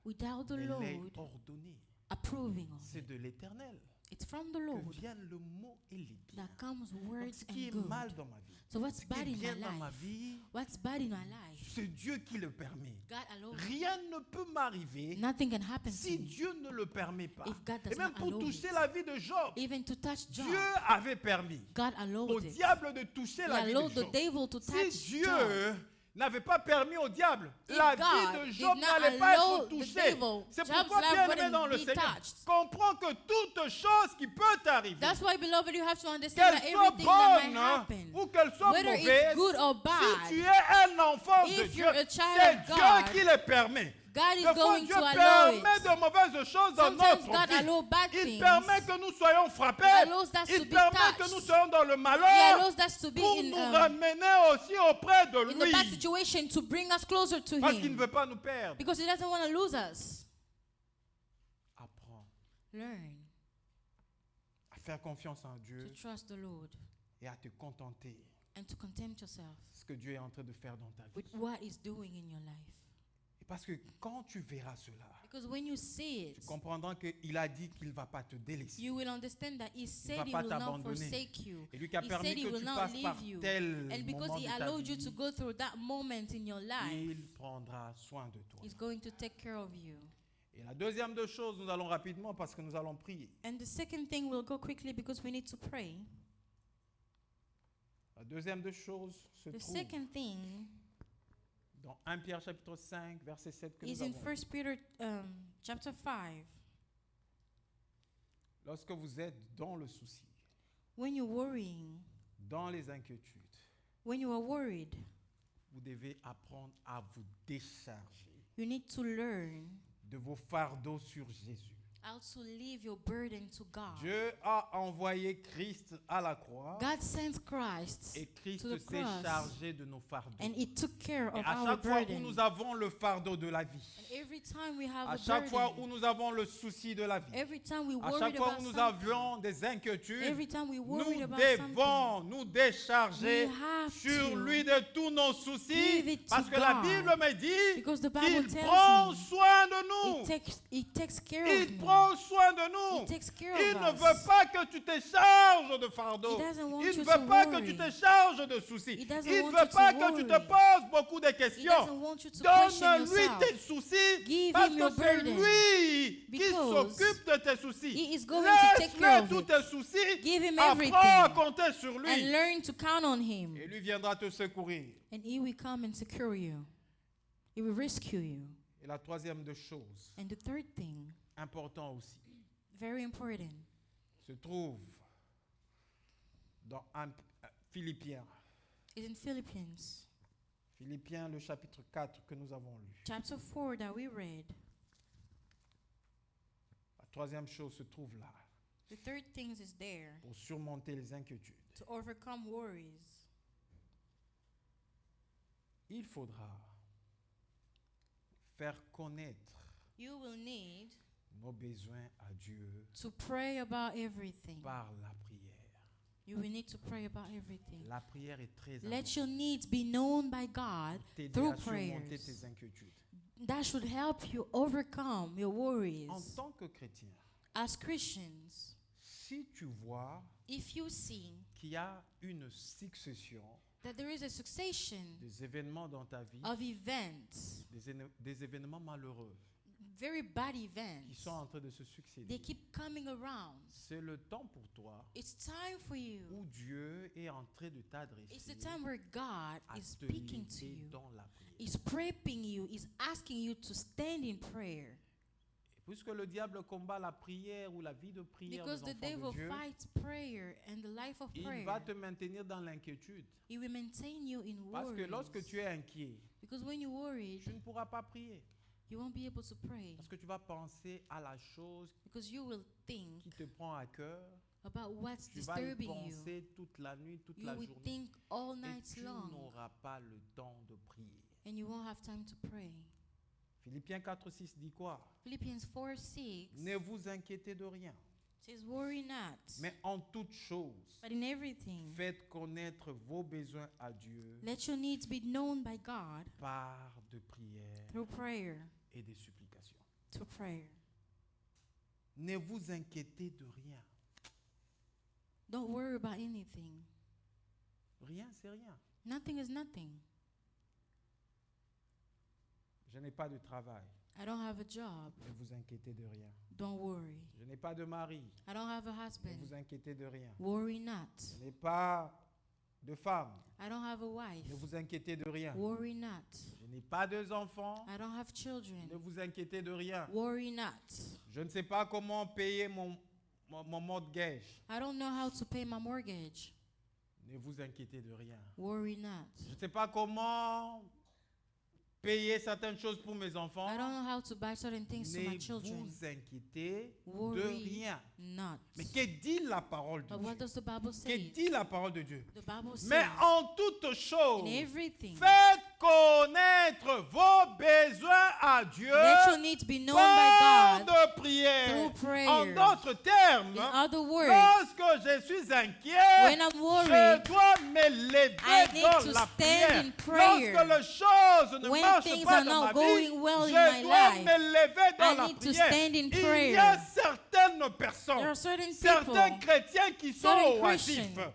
without the ne l'ait Lord ordonné? approving of C'est it? de l'Éternel It's from the que Lord viennent le mot et les biens. that comes Donc, words ce qui and est good. mal dans ma vie, So what's ce qui bad est in bien my dans ma life? vie, What's bad in my life? c'est Dieu qui le permet. God allows it. Rien ne peut m'arriver Nothing can happen to si me. Dieu ne le permet pas. If God does Et même not pour allow toucher it. la vie de Job, Even to touch Job, Dieu avait permis God au allowed it. diable de toucher He la vie de allowed the Job. devil to touch Si Job. Dieu n'avait pas permis au diable, If la God vie de did Job not n'allait pas allow être the touchée. devil, C'est Job's pourquoi, life bien-aimé wouldn't dans le be Seigneur, touched. comprends que toute chose qui peut t'arriver, That's why, beloved, you have to understand qu'elle that soit everything that might bonne happen, ou qu'elle soit whether it's mauvaise, good or si bad, tu es un enfant de if Dieu, you're a child c'est of Dieu God, qui le permet. God is Des fois, going Dieu to allow permet it. de mauvaises choses dans Sometimes notre God vie. allows bad Il things. permet que nous soyons frappés. He allows us to Il be permet que touched. nous soyons dans le He malheur allows us to be pour in, nous ramener aussi auprès de in the bad lui. situation to bring us closer to Parce qu'il ne Him. veut pas nous perdre. Because He doesn't want to lose us. Apprends Learn à faire confiance en to Dieu trust the Lord et à te contenter and to contempt yourself de ce que Dieu est en train de faire dans ta vie. with what He's doing in your life. Et parce que quand tu verras cela, Because when you see tu it, comprendras qu'il a dit qu'il ne va pas te délaisser. you will understand that He said He pas will not t'abandonner. forsake you. Et lui qui a He permis said He que will tu not passes par leave you. tel And because moment He de ta allowed you to vie, go through that moment in your life, il prendra soin de toi. He's going to take care of you. Et la deuxième des choses, nous allons rapidement parce que nous allons prier. And the second thing, we'll go quickly because we need to pray. La deuxième des choses se The trouve second thing dans 1 Pierre chapitre 5, verset 7 que is nous in avons. 1 Peter chapter 5. Lorsque vous êtes dans le souci, When you're worrying, dans les inquiétudes, when you are worried, vous devez apprendre à vous décharger you need to learn de vos fardeaux sur Jésus. how to leave your burden to God. Dieu a envoyé Christ à la croix God sent Christ et Christ to the s'est cross, chargé de nos fardeaux. and He took care Et of à our chaque fois où burden. nous avons le fardeau de la vie, And every time we have à a chaque fois où burden, nous avons le souci de la vie, every time we à worried chaque fois about où nous something, avions des inquiétudes, every time we worried nous about devons something, nous décharger we have sur to lui de tous nos soucis, give it to parce que la God. Bible me dit Because the Bible qu'il tells prend me soin de nous. He takes care Il of me. prend soin de He nous. takes care Il of ne us. veut pas que tu te charges de fardeau. He doesn't want Il ne you veut to pas que worry. tu te charges de soucis. He Il doesn't ne want veut you pas to que tu te worry. poses beaucoup de He questions. doesn't want you to question Donne-lui yourself. tes soucis Give parce him que your c'est burden. lui qui Because s'occupe de tes soucis. he is going to take care Laisse-le of tous it. tes soucis. Give him Apprends à everything. compter sur And lui. learn to count on Him. Et lui viendra te secourir. And He will come and secure you. He will rescue you. Et la troisième des choses, And the third thing, important aussi, very important, se trouve dans Philippiens. is in Philippians Philippiens, le chapitre 4 que nous avons lu. chapter 4 that we read. La troisième chose se trouve là, The third thing is there pour surmonter les inquiétudes. to overcome worries. Il faudra faire connaître You will need nos besoins à Dieu to pray about everything. par la prière. You will need to pray about everything. La prière est très Let importante your needs be known by God pour t'aider through à surmonter prayers. tes inquiétudes. That should help you overcome your worries. En tant que chrétien, As Christians, si tu vois if you see qu'il y a une succession that there is a succession des événements dans ta vie, of events, des événements malheureux very bad qui events, sont en train de se they succéder, keep coming around. c'est le temps pour toi It's time for you. où Dieu est en train de It's t'adresser the time where God à is te speaking to lever you. dans la prière. He's prepping you. He's asking you to stand in prayer. Et puisque le diable combat la prière ou la vie de prière Because des the enfants devil de Dieu, fights prayer and the life of il prayer. va te maintenir dans l'inquiétude. He will maintain you in Parce que worries. lorsque tu es inquiet, Because when you're worried, tu ne pourras pas prier. you won't be able to pray. Parce que tu vas penser à la chose Because you will think qui te prend à cœur. about what's Tu vas y disturbing you. penser toute la nuit, toute You la will journée. think all Et night tu long. n'auras pas le temps de prier. And you won't have time to pray. Philippiens 4:6 dit quoi? Philippians 4:6 Ne vous inquiétez de rien, says, worry not, mais en toute chose, but in everything, faites connaître vos besoins à Dieu let your needs be known by God par de prières through prayer. et des supplications. Through prayer. Ne vous inquiétez de rien. Don't worry about anything. Rien, c'est rien. Nothing is nothing. Je n'ai pas de travail. I don't have a job. Ne vous inquiétez de rien. Don't worry. Je n'ai pas de mari. I don't have a Ne husband. vous inquiétez de rien. Worry not. Je n'ai pas de femme. I don't have a wife. Ne vous inquiétez de rien. Worry not. Je n'ai pas deux enfants. I don't have children. Ne vous inquiétez de rien. Worry not. Je ne sais pas comment payer mon mortgage. I don't know how to pay my mortgage. Ne vous inquiétez de rien. Worry not. Je ne sais pas comment payer certaines choses pour mes enfants. I don't know how to buy certain things to my Ne children. vous inquiétez de Worry rien. not. Mais que dit la parole de But what Dieu? does the Bible Que say? dit la parole de Dieu? The Bible says, Mais en toute chose, in everything, faites connaître vos besoins à Dieu let your needs be known par by God de prière. through prayer. En d'autres termes, In other words, lorsque je suis inquiet, when I'm je worried, dois me lever I need dans to la stand prière. in prayer. Lorsque les choses ne When marchent things pas are dans not ma vie, going well in je my dois life, me lever dans I la need to prière. stand in Il y a prayer. certaines personnes, there are certain certains people chrétiens qui sont certain oisifs. Christians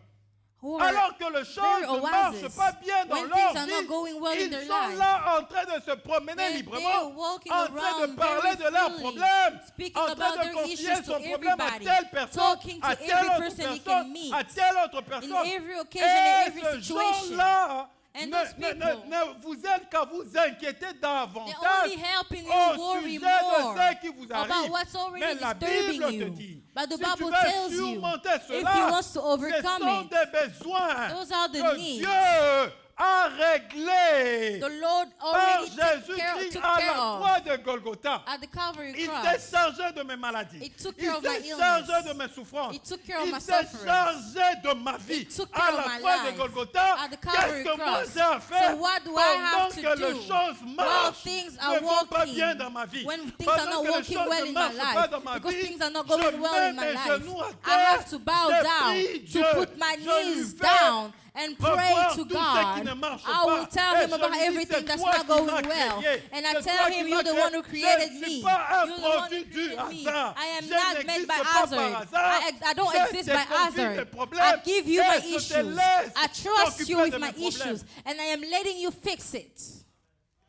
who are Alors que les choses very ne marchent oasis. pas bien dans When leur things are not vie, going well in ils their sont life. là en train de se promener they're librement, walking en train de around parler very de leurs freely, problèmes, speaking en about train de their confier issues son to problème à everybody, telle personne, talking to à telle every autre person he personne, can meet, à telle autre in personne. every occasion, in Et every ces situation. gens-là And ne, those ne- ne- people, ne vous aident qu'à vous inquiéter they're davantage only helping you au worry sujet more de ce qui vous about arrive. what's already Mais la disturbing Bible te you. dit, But the si tu Bible veux tells you, surmonter if you cela, want to ce overcome sont it, des besoins those are the que needs. Dieu a réglés the Lord par already took Jésus-Christ took à care la of croix de Golgotha. at the Calvary Il cross. s'est chargé de mes maladies. He took Il care of my s'est illness. chargé de mes souffrances. He took care of Il my s'est suffering. chargé de ma vie He took à care of la my croix de life Golgotha. at the Qu'est-ce Calvary que moi cross. j'ai à faire So what do I pendant have to que do les choses while marchent, things ne are vont pas walking, bien dans ma vie? when things Pendant are not que les working choses well ne in my marchent pas life, dans ma because vie, things are not je going well mets in my mes life, genoux à I terre, have to bow je down, prie to Dieu, put my je lui knees fais down and pray revoir to tout ce qui ne God. marche I will pas. tell Et him je about lui dis, everything c'est that's toi not qui going m'as well. créé. And I C'est tell toi him, qui you're m'as the créé. one who created Je ne me. suis pas un You're the one produit who du created me. hasard. I am Je not made n'existe by pas par hazard. hasard. I don't Je exist te by confie tes hazard. problèmes I give you et my je te issues. laisse I trust you t'occuper with de my mes problèmes. issues. And I am letting you fix it.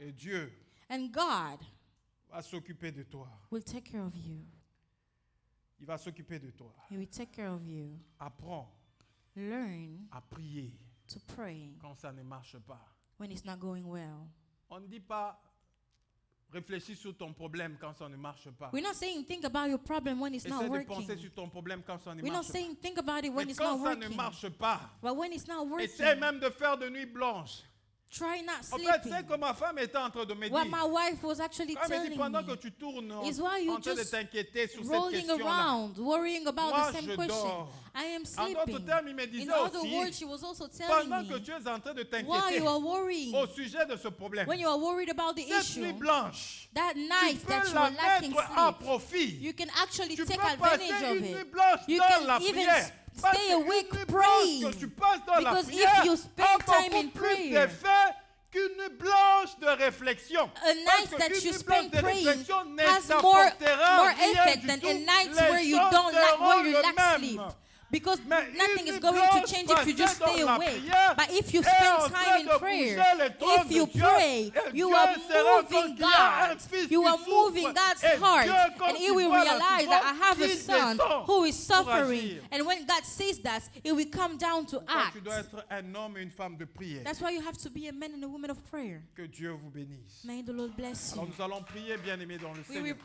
Et Dieu And God va s'occuper de toi. will take care of you. Il va s'occuper de toi. He will take care of you. Apprends Learn à prier to pray quand ça ne marche pas. when it's not going well. On ne dit pas réfléchis sur ton problème quand ça ne marche pas. We're not saying think about your problem when it's not Essaie de working. penser sur ton problème quand ça ne We're not marche pas. saying think about it when Mais it's not quand ça ne working. marche pas, But when it's not essaie working, même de faire de nuit blanche. try not En fait, c'est sleeping. que ma femme était en train de me What dire. my wife was actually Elle me dit telling pendant que me tu tournes is while you en train de just t'inquiéter sur cette rolling question-là. around, worrying about Moi, the je same question. dors. I am En d'autres sleeping. termes, il me In disait other aussi, words, she was also telling pendant que me tu es en train de while t'inquiéter you are worrying, au sujet de ce problème, when you are worried about the cette nuit issue, blanche, that tu night that peux you la are lacking mettre à sleep, profit. you can actually Tu take peux passer advantage of une nuit it. blanche You dans can la even prière. Parce stay qu'une awake nuit blanche praying. que tu passes dans la Because if prière you a spend time beaucoup in plus prayer, d'effet qu'une blanche de réflexion. A night Parce that qu'une you blanche spend de praying réflexion ne has t'apportera more rien effect du than tout. a night Les where you choses don't like, seront where you le lack même. sleep. Because Mais nothing une is going to blanche change if you just passée stay dans la awake. prière But if you est en spend train time in de prayer, bouger les trônes if you de Dieu, pray, et you Dieu are se rend compte moving qu'il y a un God. fils You qui are souffre, moving God's et heart. Dieu, quand And he il will voit la realize that I have a souffrance, son il descend who is pour suffering. agir. And when God sees that, he will come down to Pourquoi act. tu dois être un homme et une femme de prière. That's why you have to be a man and a woman of prayer. Que Dieu vous bénisse. May the Lord bless Alors you. nous allons prier, bien-aimés dans le We Seigneur. will